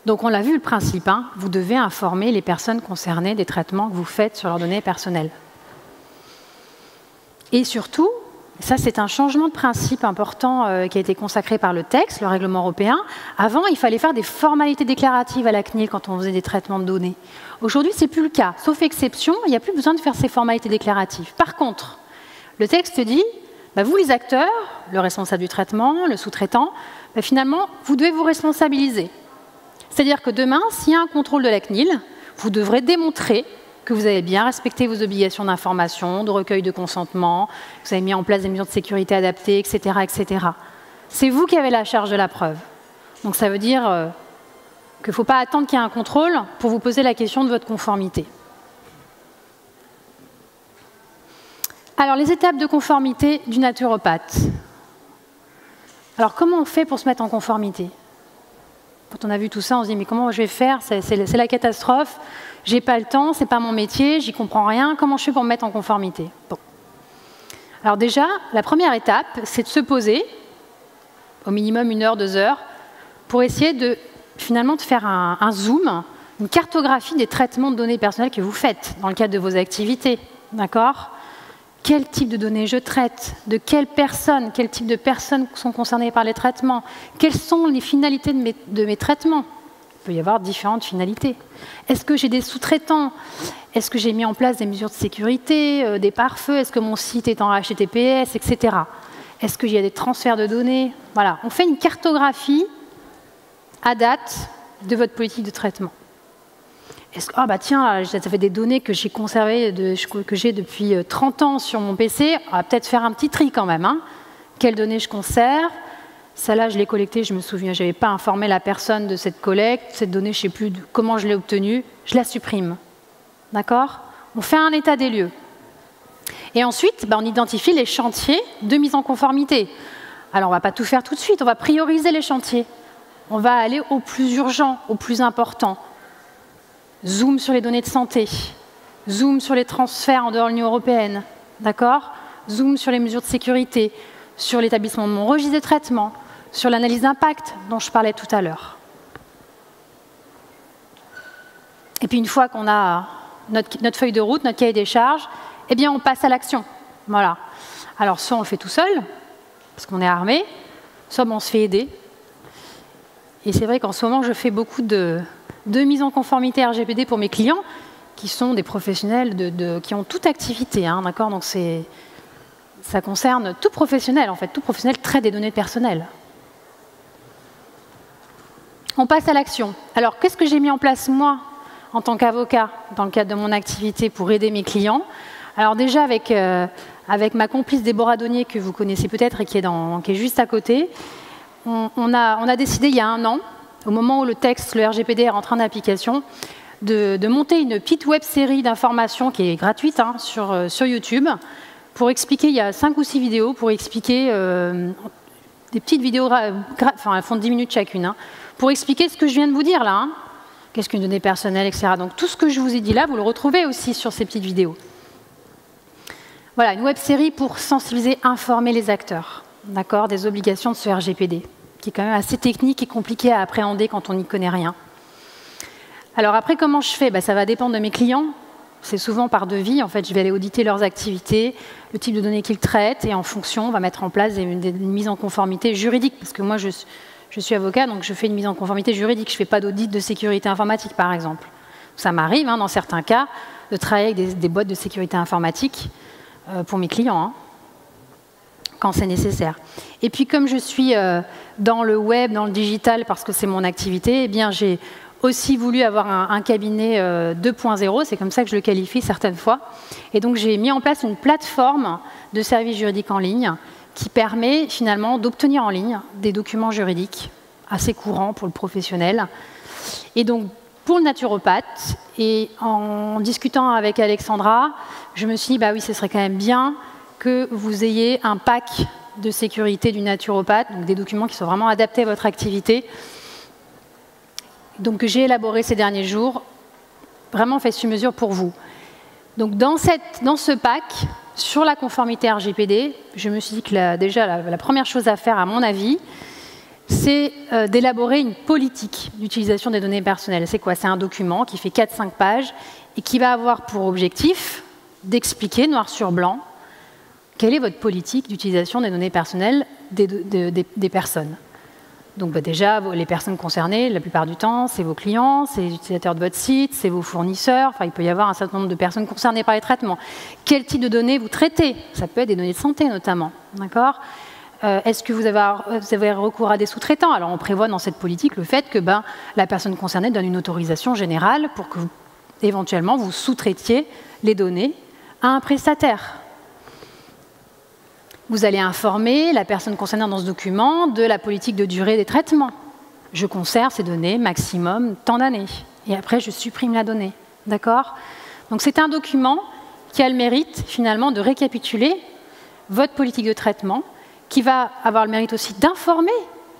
Donc, on l'a vu le principe, hein, vous devez informer les personnes concernées des traitements que vous faites sur leurs données personnelles. Et surtout, ça, c'est un changement de principe important qui a été consacré par le texte, le règlement européen. Avant, il fallait faire des formalités déclaratives à la CNIL quand on faisait des traitements de données. Aujourd'hui, ce n'est plus le cas. Sauf exception, il n'y a plus besoin de faire ces formalités déclaratives. Par contre, le texte dit, vous les acteurs, le responsable du traitement, le sous-traitant, finalement, vous devez vous responsabiliser. C'est-à-dire que demain, s'il y a un contrôle de la CNIL, vous devrez démontrer que vous avez bien respecté vos obligations d'information, de recueil de consentement, que vous avez mis en place des mesures de sécurité adaptées, etc. etc. C'est vous qui avez la charge de la preuve. Donc ça veut dire qu'il ne faut pas attendre qu'il y ait un contrôle pour vous poser la question de votre conformité. Alors, les étapes de conformité du naturopathe. Alors, comment on fait pour se mettre en conformité? Quand on a vu tout ça, on se dit, mais comment je vais faire? C'est la catastrophe. J'ai pas le temps, c'est pas mon métier, j'y comprends rien. Comment je fais pour me mettre en conformité? Bon. Alors déjà, la première étape, c'est de se poser, au minimum 1 heure, 2 heures, pour essayer finalement de faire un zoom, une cartographie des traitements de données personnelles que vous faites dans le cadre de vos activités. D'accord? Quel type de données je traite? De quelles personnes? Quel type de personnes sont concernées par les traitements? Quelles sont les finalités de mes traitements? Il peut y avoir différentes finalités. Est-ce que j'ai des sous-traitants? Est-ce que j'ai mis en place des mesures de sécurité, des pare-feux? Est-ce que mon site est en HTTPS, etc. Est-ce qu'il y a des transferts de données? Voilà, on fait une cartographie à date de votre politique de traitement. Tiens, ça fait des données que j'ai conservées, que j'ai depuis 30 ans sur mon PC. On va peut-être faire un petit tri quand même. Hein. Quelles données je conserve? Celle-là, je l'ai collectée, je me souviens, je n'avais pas informé la personne de cette collecte. Cette donnée, je ne sais plus comment je l'ai obtenue. Je la supprime. D'accord? On fait un état des lieux. Et ensuite, on identifie les chantiers de mise en conformité. Alors, on ne va pas tout faire tout de suite. On va prioriser les chantiers. On va aller au plus urgent, au plus important. Zoom sur les données de santé. Zoom sur les transferts en dehors de l'Union européenne. D'accord? Zoom sur les mesures de sécurité. Sur l'établissement de mon registre de traitement. Sur l'analyse d'impact dont je parlais tout à l'heure. Et puis une fois qu'on a notre feuille de route, notre cahier des charges, eh bien on passe à l'action. Voilà. Alors soit on le fait tout seul, parce qu'on est armé, soit on se fait aider. Et c'est vrai qu'en ce moment, je fais beaucoup de mise en conformité RGPD pour mes clients, qui sont des professionnels qui ont toute activité. Hein, d'accord? Donc ça concerne tout professionnel, en fait. Tout professionnel traite des données personnelles. On passe à l'action. Alors, qu'est-ce que j'ai mis en place, moi, en tant qu'avocat dans le cadre de mon activité pour aider mes clients. Alors déjà avec ma complice Déborah Donnier, que vous connaissez peut-être et qui est juste à côté, on a décidé il y a 1 an, au moment où le RGPD est rentré en application, de monter une petite web-série d'informations qui est gratuite sur YouTube, pour expliquer, il y a 5 ou 6 vidéos, pour expliquer, des petites vidéos, enfin elles font 10 minutes chacune, pour expliquer ce que je viens de vous dire là. Qu'est-ce qu'une donnée personnelle, etc. Donc tout ce que je vous ai dit là, vous le retrouvez aussi sur ces petites vidéos. Voilà, une web-série pour sensibiliser, informer les acteurs, d'accord, des obligations de ce RGPD, qui est quand même assez technique et compliqué à appréhender quand on n'y connaît rien. Alors après, comment je fais? Ça va dépendre de mes clients. C'est souvent par devis. En fait, je vais aller auditer leurs activités, le type de données qu'ils traitent, et en fonction, on va mettre en place une mise en conformité juridique. Parce que moi, je suis avocat, donc je fais une mise en conformité juridique. Je ne fais pas d'audit de sécurité informatique, par exemple. Ça m'arrive, dans certains cas, de travailler avec des boîtes de sécurité informatique pour mes clients, quand c'est nécessaire. Et puis, comme je suis dans le web, dans le digital, parce que c'est mon activité, eh bien, j'ai aussi voulu avoir un cabinet 2.0, c'est comme ça que je le qualifie certaines fois. Et donc j'ai mis en place une plateforme de services juridiques en ligne qui permet finalement d'obtenir en ligne des documents juridiques assez courants pour le professionnel. Et donc pour le naturopathe, et en discutant avec Alexandra, je me suis dit, oui, ce serait quand même bien que vous ayez un pack de sécurité du naturopathe, donc des documents qui sont vraiment adaptés à votre activité. Donc j'ai élaboré ces derniers jours, vraiment fait sur mesure pour vous. Donc dans ce pack, sur la conformité RGPD, je me suis dit que la première chose à faire, à mon avis, c'est d'élaborer une politique d'utilisation des données personnelles. C'est quoi? C'est un document qui fait 4-5 pages et qui va avoir pour objectif d'expliquer noir sur blanc quelle est votre politique d'utilisation des données personnelles des personnes. Donc déjà, les personnes concernées, la plupart du temps, c'est vos clients, c'est les utilisateurs de votre site, c'est vos fournisseurs. Enfin, il peut y avoir un certain nombre de personnes concernées par les traitements. Quel type de données vous traitez? Ça peut être des données de santé, notamment. D'accord? Est-ce que vous avez recours à des sous-traitants? Alors, on prévoit dans cette politique le fait que la personne concernée donne une autorisation générale pour que, éventuellement, vous sous-traitiez les données à un prestataire. Vous allez informer la personne concernée dans ce document de la politique de durée des traitements. Je conserve ces données maximum tant d'années. Et après, je supprime la donnée. D'accord? Donc, c'est un document qui a le mérite, finalement, de récapituler votre politique de traitement, qui va avoir le mérite aussi d'informer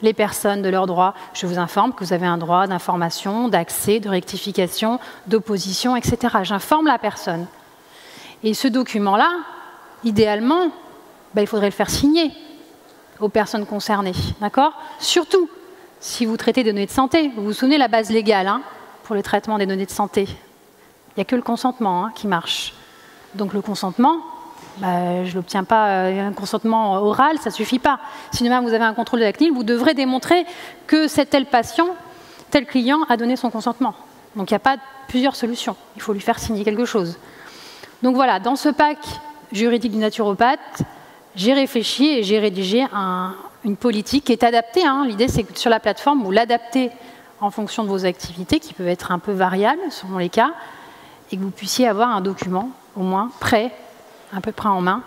les personnes de leurs droits. Je vous informe que vous avez un droit d'information, d'accès, de rectification, d'opposition, etc. J'informe la personne. Et ce document-là, idéalement, il faudrait le faire signer aux personnes concernées, d'accord? Surtout si vous traitez des données de santé. Vous vous souvenez la base légale pour le traitement des données de santé? Il n'y a que le consentement qui marche. Donc le consentement, je ne l'obtiens pas, un consentement oral, ça ne suffit pas. Si demain vous avez un contrôle de la CNIL, vous devrez démontrer que tel patient, tel client a donné son consentement. Donc il n'y a pas plusieurs solutions. Il faut lui faire signer quelque chose. Donc voilà, dans ce pack juridique du naturopathe, j'ai réfléchi et j'ai rédigé une politique qui est adaptée. L'idée, c'est que sur la plateforme, vous l'adaptez en fonction de vos activités, qui peuvent être un peu variables selon les cas, et que vous puissiez avoir un document, au moins, prêt, à peu près en main,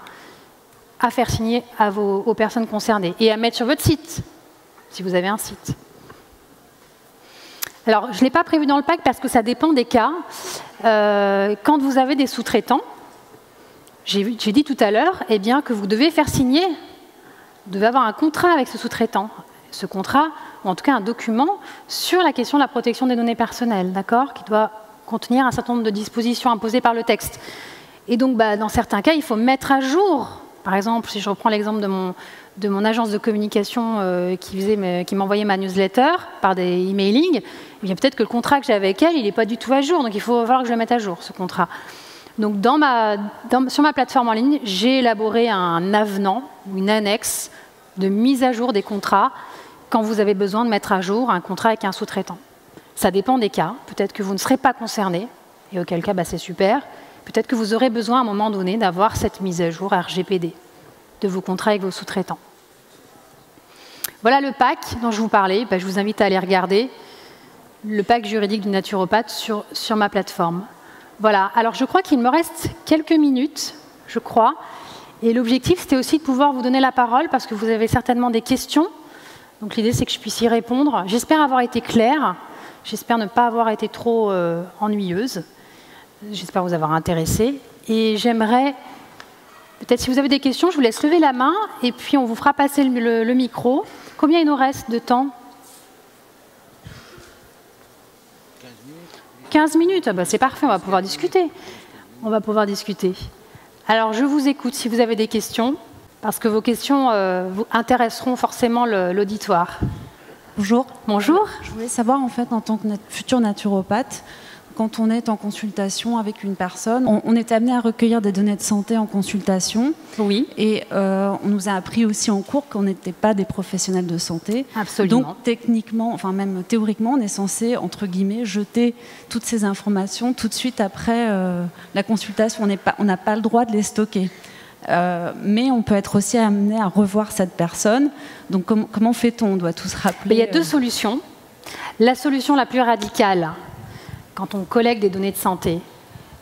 à faire signer aux personnes concernées et à mettre sur votre site, si vous avez un site. Alors, je ne l'ai pas prévu dans le pack parce que ça dépend des cas. Quand vous avez des sous-traitants, j'ai dit tout à l'heure que vous devez faire signer, vous devez avoir un contrat avec ce sous-traitant. Ce contrat, ou en tout cas un document, sur la question de la protection des données personnelles, d'accord, qui doit contenir un certain nombre de dispositions imposées par le texte. Et donc, dans certains cas, il faut mettre à jour. Par exemple, si je reprends l'exemple de mon agence de communication qui m'envoyait ma newsletter par des emailing, peut-être que le contrat que j'ai avec elle, il n'est pas du tout à jour. Donc, il va falloir que je le mette à jour, ce contrat. Donc, sur ma plateforme en ligne, j'ai élaboré un avenant ou une annexe de mise à jour des contrats quand vous avez besoin de mettre à jour un contrat avec un sous-traitant. Ça dépend des cas. Peut-être que vous ne serez pas concerné, et auquel cas, c'est super. Peut-être que vous aurez besoin à un moment donné d'avoir cette mise à jour RGPD de vos contrats avec vos sous-traitants. Voilà le pack dont je vous parlais. Je vous invite à aller regarder. le pack juridique du naturopathe sur ma plateforme. Voilà, alors je crois qu'il me reste quelques minutes, je crois. Et l'objectif, c'était aussi de pouvoir vous donner la parole, parce que vous avez certainement des questions. Donc l'idée, c'est que je puisse y répondre. J'espère avoir été claire. J'espère ne pas avoir été trop ennuyeuse. J'espère vous avoir intéressé. Et j'aimerais, peut-être si vous avez des questions, je vous laisse lever la main, et puis on vous fera passer le micro. Combien il nous reste de temps ? 15 minutes, ah bah c'est parfait, on va pouvoir discuter. On va pouvoir discuter. Alors, je vous écoute si vous avez des questions, parce que vos questions vous intéresseront forcément l'auditoire. Bonjour. Bonjour. Je voulais savoir, en fait, en tant que futur naturopathe, quand on est en consultation avec une personne, on est amené à recueillir des données de santé en consultation. Oui. Et on nous a appris aussi en cours qu'on n'était pas des professionnels de santé. Absolument. Donc techniquement, enfin même théoriquement, on est censé, entre guillemets, jeter toutes ces informations tout de suite après la consultation. On n'a pas le droit de les stocker. Mais on peut être aussi amené à revoir cette personne. Donc comment fait-on ? On doit tous se rappeler. Il y a deux solutions. La solution la plus radicale, quand on collecte des données de santé,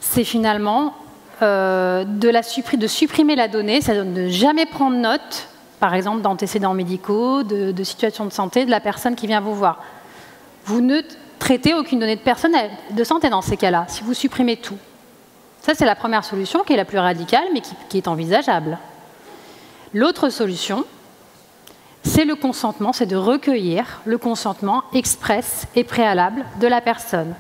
c'est finalement de supprimer la donnée, c'est-à-dire de ne jamais prendre note, par exemple, d'antécédents médicaux, de situations de santé de la personne qui vient vous voir. Vous ne traitez aucune donnée de santé dans ces cas-là, si vous supprimez tout. Ça, c'est la première solution qui est la plus radicale, mais qui est envisageable. L'autre solution, c'est le consentement, c'est de recueillir le consentement express et préalable de la personne.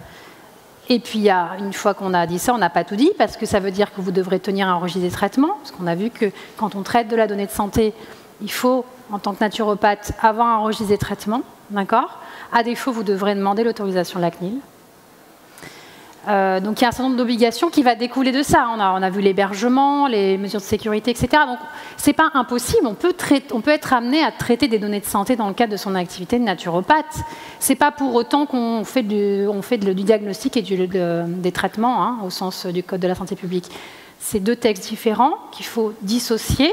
Et puis, une fois qu'on a dit ça, on n'a pas tout dit, parce que ça veut dire que vous devrez tenir un registre des traitements, parce qu'on a vu que quand on traite de la donnée de santé, il faut, en tant que naturopathe, avoir un registre des traitements, d'accord ? À défaut, vous devrez demander l'autorisation de la CNIL. Donc, il y a un certain nombre d'obligations qui va découler de ça. On a vu l'hébergement, les mesures de sécurité, etc. Donc, ce n'est pas impossible. On peut être amené à traiter des données de santé dans le cadre de son activité de naturopathe. Ce n'est pas pour autant qu'on fait du diagnostic et des traitements, hein, au sens du Code de la santé publique. C'est deux textes différents qu'il faut dissocier.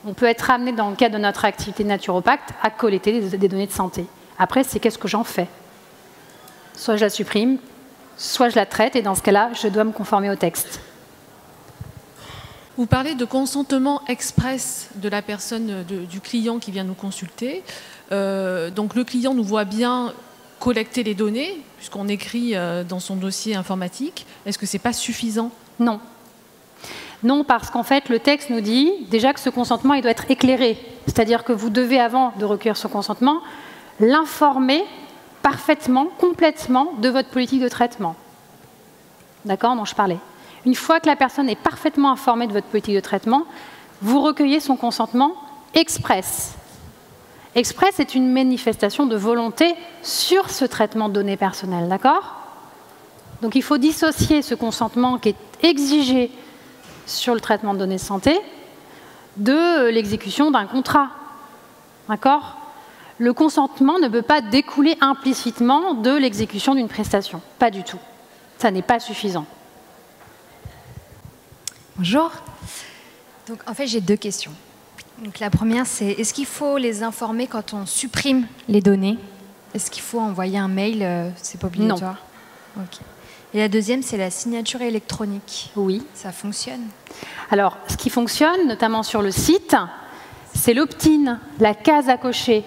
On peut être amené, dans le cadre de notre activité de naturopathe, à collecter des données de santé. Après, c'est qu'est-ce que j'en fais ? Soit je la supprime, soit je la traite, et dans ce cas-là, je dois me conformer au texte. Vous parlez de consentement express de la personne, du client qui vient nous consulter. Donc le client nous voit bien collecter les données, puisqu'on écrit dans son dossier informatique. Est-ce que ce n'est pas suffisant ? Non. Non, parce qu'en fait, le texte nous dit déjà que ce consentement, il doit être éclairé. C'est-à-dire que vous devez, avant de recueillir ce consentement, l'informer parfaitement, complètement de votre politique de traitement. D'accord, dont je parlais. Une fois que la personne est parfaitement informée de votre politique de traitement, vous recueillez son consentement express. Express est une manifestation de volonté sur ce traitement de données personnelles, d'accord ? Donc il faut dissocier ce consentement qui est exigé sur le traitement de données de santé de l'exécution d'un contrat, d'accord ? Le consentement ne peut pas découler implicitement de l'exécution d'une prestation. Pas du tout. Ça n'est pas suffisant. Bonjour. Donc, en fait, j'ai deux questions. Donc, la première, c'est est-ce qu'il faut les informer quand on supprime les données ? Est-ce qu'il faut envoyer un mail ? C'est pas obligatoire ? Non. Okay. Et la deuxième, c'est la signature électronique. Oui. Ça fonctionne ? Alors, ce qui fonctionne, notamment sur le site, c'est l'opt-in, la case à cocher.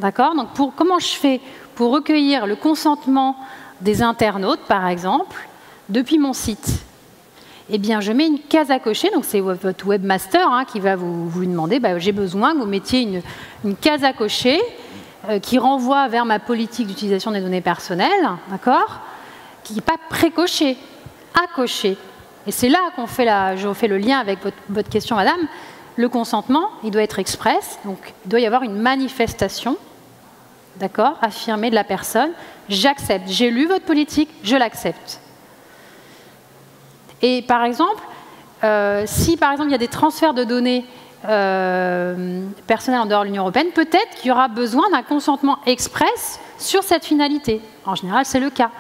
D'accord ? Donc, comment je fais pour recueillir le consentement des internautes, par exemple, depuis mon site ? Eh bien, je mets une case à cocher, donc c'est votre webmaster qui va vous lui demander, j'ai besoin que vous mettiez une case à cocher qui renvoie vers ma politique d'utilisation des données personnelles, d'accord ? Qui n'est pas pré-cochée, à cocher. Et c'est là je fais le lien avec votre question, madame. Le consentement, il doit être express, donc il doit y avoir une manifestation, d'accord, affirmée de la personne. J'accepte, j'ai lu votre politique, je l'accepte. Et par exemple, si par exemple il y a des transferts de données personnelles en dehors de l'Union européenne, peut-être qu'il y aura besoin d'un consentement express sur cette finalité. En général, c'est le cas.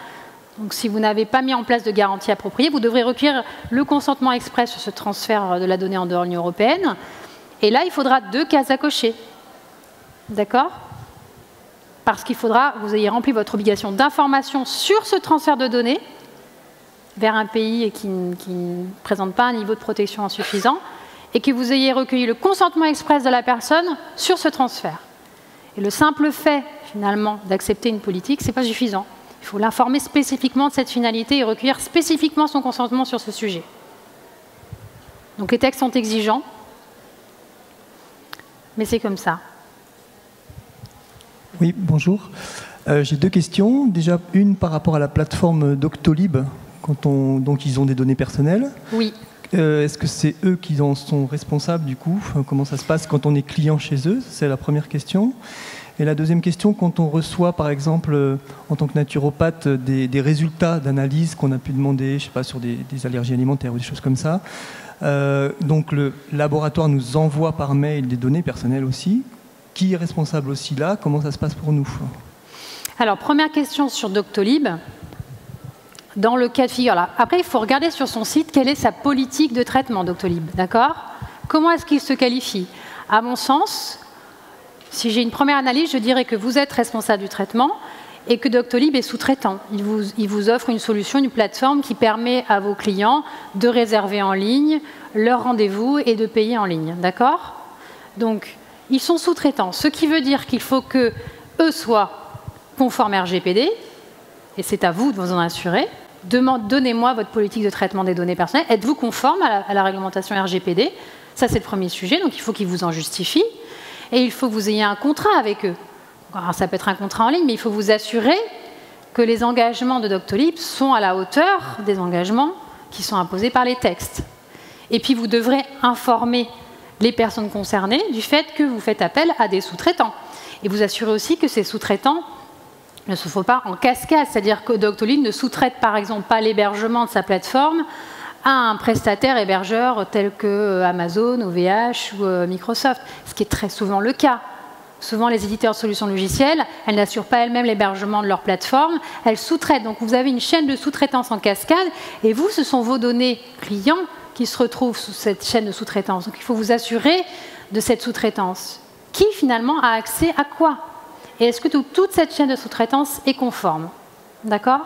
Donc si vous n'avez pas mis en place de garantie appropriée, vous devrez recueillir le consentement express sur ce transfert de la donnée en dehors de l'Union européenne. Et là, il faudra 2 cases à cocher. D'accord ? parce qu'il faudra que vous ayez rempli votre obligation d'information sur ce transfert de données vers un pays qui ne présente pas un niveau de protection insuffisant, et que vous ayez recueilli le consentement express de la personne sur ce transfert. Et le simple fait, finalement, d'accepter une politique, ce n'est pas suffisant. Il faut l'informer spécifiquement de cette finalité et recueillir spécifiquement son consentement sur ce sujet. Donc les textes sont exigeants, mais c'est comme ça. Oui, bonjour. J'ai deux questions. Déjà, une par rapport à la plateforme Doctolib, donc ils ont des données personnelles. Oui. Est-ce que c'est eux qui en sont responsables du coup? Comment ça se passe quand on est client chez eux? C'est la première question. Et la deuxième question, quand on reçoit par exemple en tant que naturopathe des résultats d'analyse qu'on a pu demander, je sais pas, sur des allergies alimentaires ou des choses comme ça, donc le laboratoire nous envoie par mail des données personnelles aussi. Qui est responsable aussi là? Comment ça se passe pour nous? Alors première question sur Doctolib. Dans le cas de figure là. Après, il faut regarder sur son site quelle est sa politique de traitement, Doctolib. D'accord? Comment est-ce qu'il se qualifie? À mon sens, si j'ai une première analyse, je dirais que vous êtes responsable du traitement et que Doctolib est sous-traitant. Il vous offre une solution, une plateforme qui permet à vos clients de réserver en ligne leur rendez-vous et de payer en ligne. D'accord? Donc, ils sont sous-traitants. Ce qui veut dire qu'il faut qu'eux soient conformes RGPD, et c'est à vous de vous en assurer. Donnez-moi votre politique de traitement des données personnelles. Êtes-vous conforme à la réglementation RGPD? Ça, c'est le premier sujet. Donc, il faut qu'ils vous en justifient. Et il faut que vous ayez un contrat avec eux. Alors, ça peut être un contrat en ligne, mais il faut vous assurer que les engagements de Doctolib sont à la hauteur des engagements qui sont imposés par les textes. Et puis, vous devrez informer les personnes concernées du fait que vous faites appel à des sous-traitants. Et vous assurez aussi que ces sous-traitants ne se font pas en cascade, c'est-à-dire que Doctolib ne sous-traite par exemple pas l'hébergement de sa plateforme à un prestataire hébergeur tel que Amazon, OVH ou Microsoft, ce qui est très souvent le cas. Souvent, les éditeurs de solutions logicielles, elles n'assurent pas elles-mêmes l'hébergement de leur plateforme, elles sous-traitent. Donc vous avez une chaîne de sous-traitance en cascade, et vous, ce sont vos données clients qui se retrouvent sous cette chaîne de sous-traitance. Donc il faut vous assurer de cette sous-traitance. Qui finalement a accès à quoi? Et est-ce que toute cette chaîne de sous-traitance est conforme? D'accord?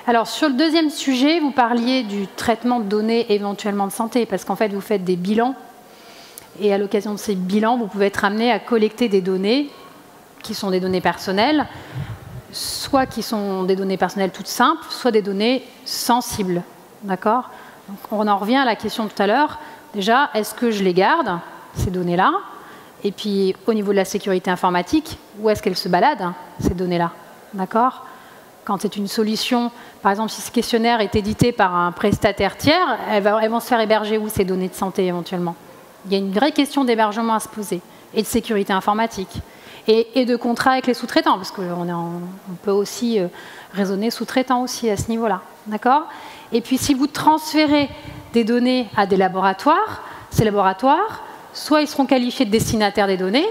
Alors, sur le deuxième sujet, vous parliez du traitement de données éventuellement de santé, parce qu'en fait, vous faites des bilans, et à l'occasion de ces bilans, vous pouvez être amené à collecter des données qui sont des données personnelles, soit qui sont des données personnelles toutes simples, soit des données sensibles. D'accord? Donc, on en revient à la question tout à l'heure. Déjà, est-ce que je les garde, ces données-là? Et puis, au niveau de la sécurité informatique, où est-ce qu'elles se baladent, ces données-là? D'accord? Quand c'est une solution, par exemple, si ce questionnaire est édité par un prestataire tiers, elles vont se faire héberger où, ces données de santé, éventuellement? Il y a une vraie question d'hébergement à se poser, et de sécurité informatique, et de contrat avec les sous-traitants, parce qu'on peut aussi raisonner sous-traitant aussi à ce niveau-là. D'accord? Et puis, si vous transférez des données à des laboratoires, ces laboratoires, soit ils seront qualifiés de destinataires des données,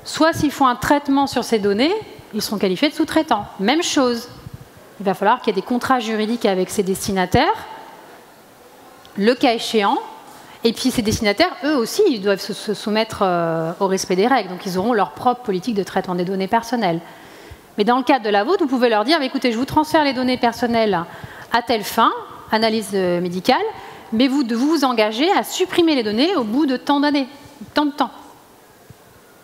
soit s'ils font un traitement sur ces données, ils seront qualifiés de sous-traitants. Même chose. Il va falloir qu'il y ait des contrats juridiques avec ces destinataires, le cas échéant, et puis ces destinataires, eux aussi, ils doivent se soumettre au respect des règles. Donc ils auront leur propre politique de traitement des données personnelles. Mais dans le cadre de la vôtre, vous pouvez leur dire, écoutez, je vous transfère les données personnelles à telle fin, analyse médicale, mais vous vous engagez à supprimer les données au bout de tant d'années, tant de temps.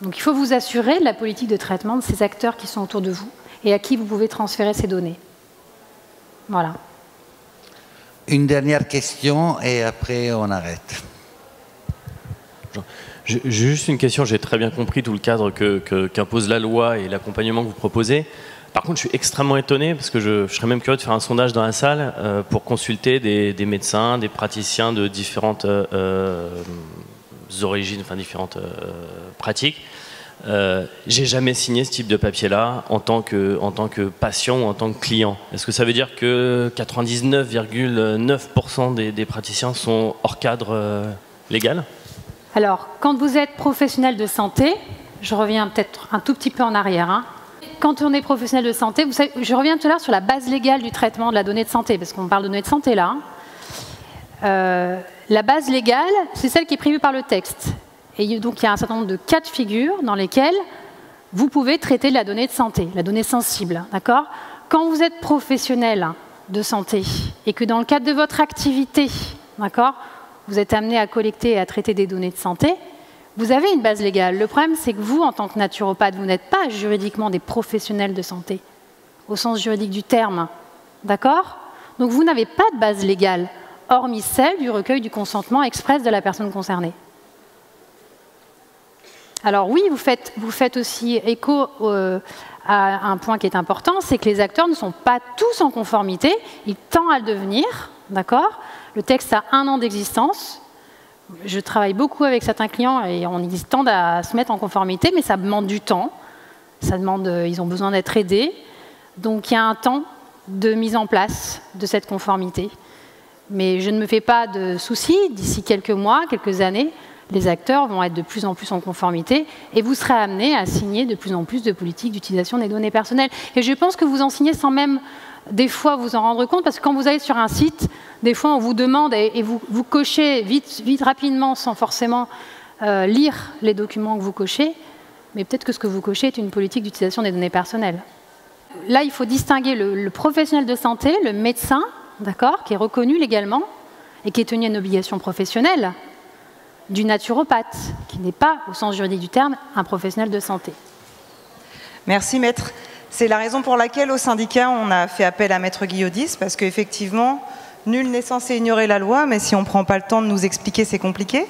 Donc il faut vous assurer de la politique de traitement de ces acteurs qui sont autour de vous et à qui vous pouvez transférer ces données. Voilà. Une dernière question et après on arrête. J'ai juste une question, j'ai très bien compris tout le cadre qu'impose la loi et l'accompagnement que vous proposez. Par contre, je suis extrêmement étonné parce que je serais même curieux de faire un sondage dans la salle pour consulter des médecins, des praticiens de différentes origines, enfin différentes pratiques. J'ai jamais signé ce type de papier-là en tant que patient ou en tant que client. Est-ce que ça veut dire que 99,9% des praticiens sont hors cadre légal? Alors, quand vous êtes professionnel de santé, je reviens peut-être un tout petit peu en arrière, hein. Quand on est professionnel de santé, vous savez, je reviens tout à l'heure sur la base légale du traitement de la donnée de santé, parce qu'on parle de données de santé là. La base légale, c'est celle qui est prévue par le texte. Et donc il y a un certain nombre de cas de figure dans lesquels vous pouvez traiter de la donnée de santé, la donnée sensible, d'accord? Quand vous êtes professionnel de santé et que dans le cadre de votre activité, d'accord, vous êtes amené à collecter et à traiter des données de santé, vous avez une base légale. Le problème, c'est que vous, en tant que naturopathe, vous n'êtes pas juridiquement des professionnels de santé, au sens juridique du terme, d'accord? Donc vous n'avez pas de base légale, hormis celle du recueil du consentement express de la personne concernée. Alors oui, vous faites aussi écho à un point qui est important, c'est que les acteurs ne sont pas tous en conformité, ils tendent à le devenir, d'accord? Le texte a 1 an d'existence. Je travaille beaucoup avec certains clients et ils tendent à se mettre en conformité, mais ça demande du temps. Ils ont besoin d'être aidés. Donc il y a un temps de mise en place de cette conformité. Mais je ne me fais pas de soucis, d'ici quelques mois, quelques années, les acteurs vont être de plus en plus en conformité et vous serez amenés à signer de plus en plus de politiques d'utilisation des données personnelles. Et je pense que vous en signez sans même des fois vous en rendre compte, parce que quand vous allez sur un site, des fois on vous demande et vous cochez vite, rapidement, sans forcément lire les documents que vous cochez, mais peut-être que ce que vous cochez est une politique d'utilisation des données personnelles. Là, il faut distinguer le professionnel de santé, le médecin, d'accord, qui est reconnu légalement et qui est tenu à une obligation professionnelle, du naturopathe, qui n'est pas, au sens juridique du terme, un professionnel de santé. Merci, maître. C'est la raison pour laquelle, au syndicat, on a fait appel à maître Guillaudis, parce qu'effectivement, nul n'est censé ignorer la loi, mais si on ne prend pas le temps de nous expliquer, c'est compliqué.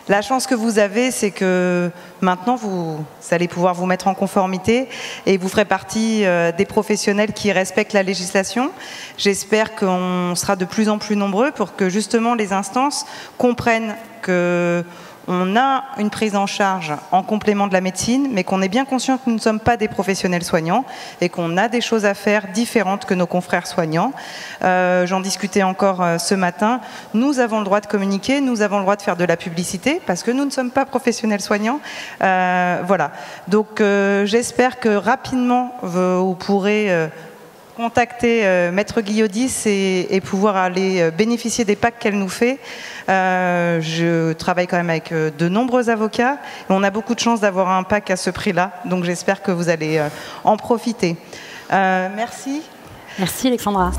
La chance que vous avez, c'est que maintenant, vous allez pouvoir vous mettre en conformité et vous ferez partie des professionnels qui respectent la législation. J'espère qu'on sera de plus en plus nombreux pour que justement les instances comprennent qu'on a une prise en charge en complément de la médecine, mais qu'on est bien conscient que nous ne sommes pas des professionnels soignants et qu'on a des choses à faire différentes que nos confrères soignants. J'en discutais encore ce matin. Nous avons le droit de communiquer, nous avons le droit de faire de la publicité parce que nous ne sommes pas professionnels soignants. Voilà. Donc j'espère que rapidement vous pourrez contacter maître Guillaudis et pouvoir aller bénéficier des packs qu'elle nous fait. Je travaille quand même avec de nombreux avocats et on a beaucoup de chance d'avoir un pack à ce prix-là, donc j'espère que vous allez en profiter. Merci. Merci Alexandra.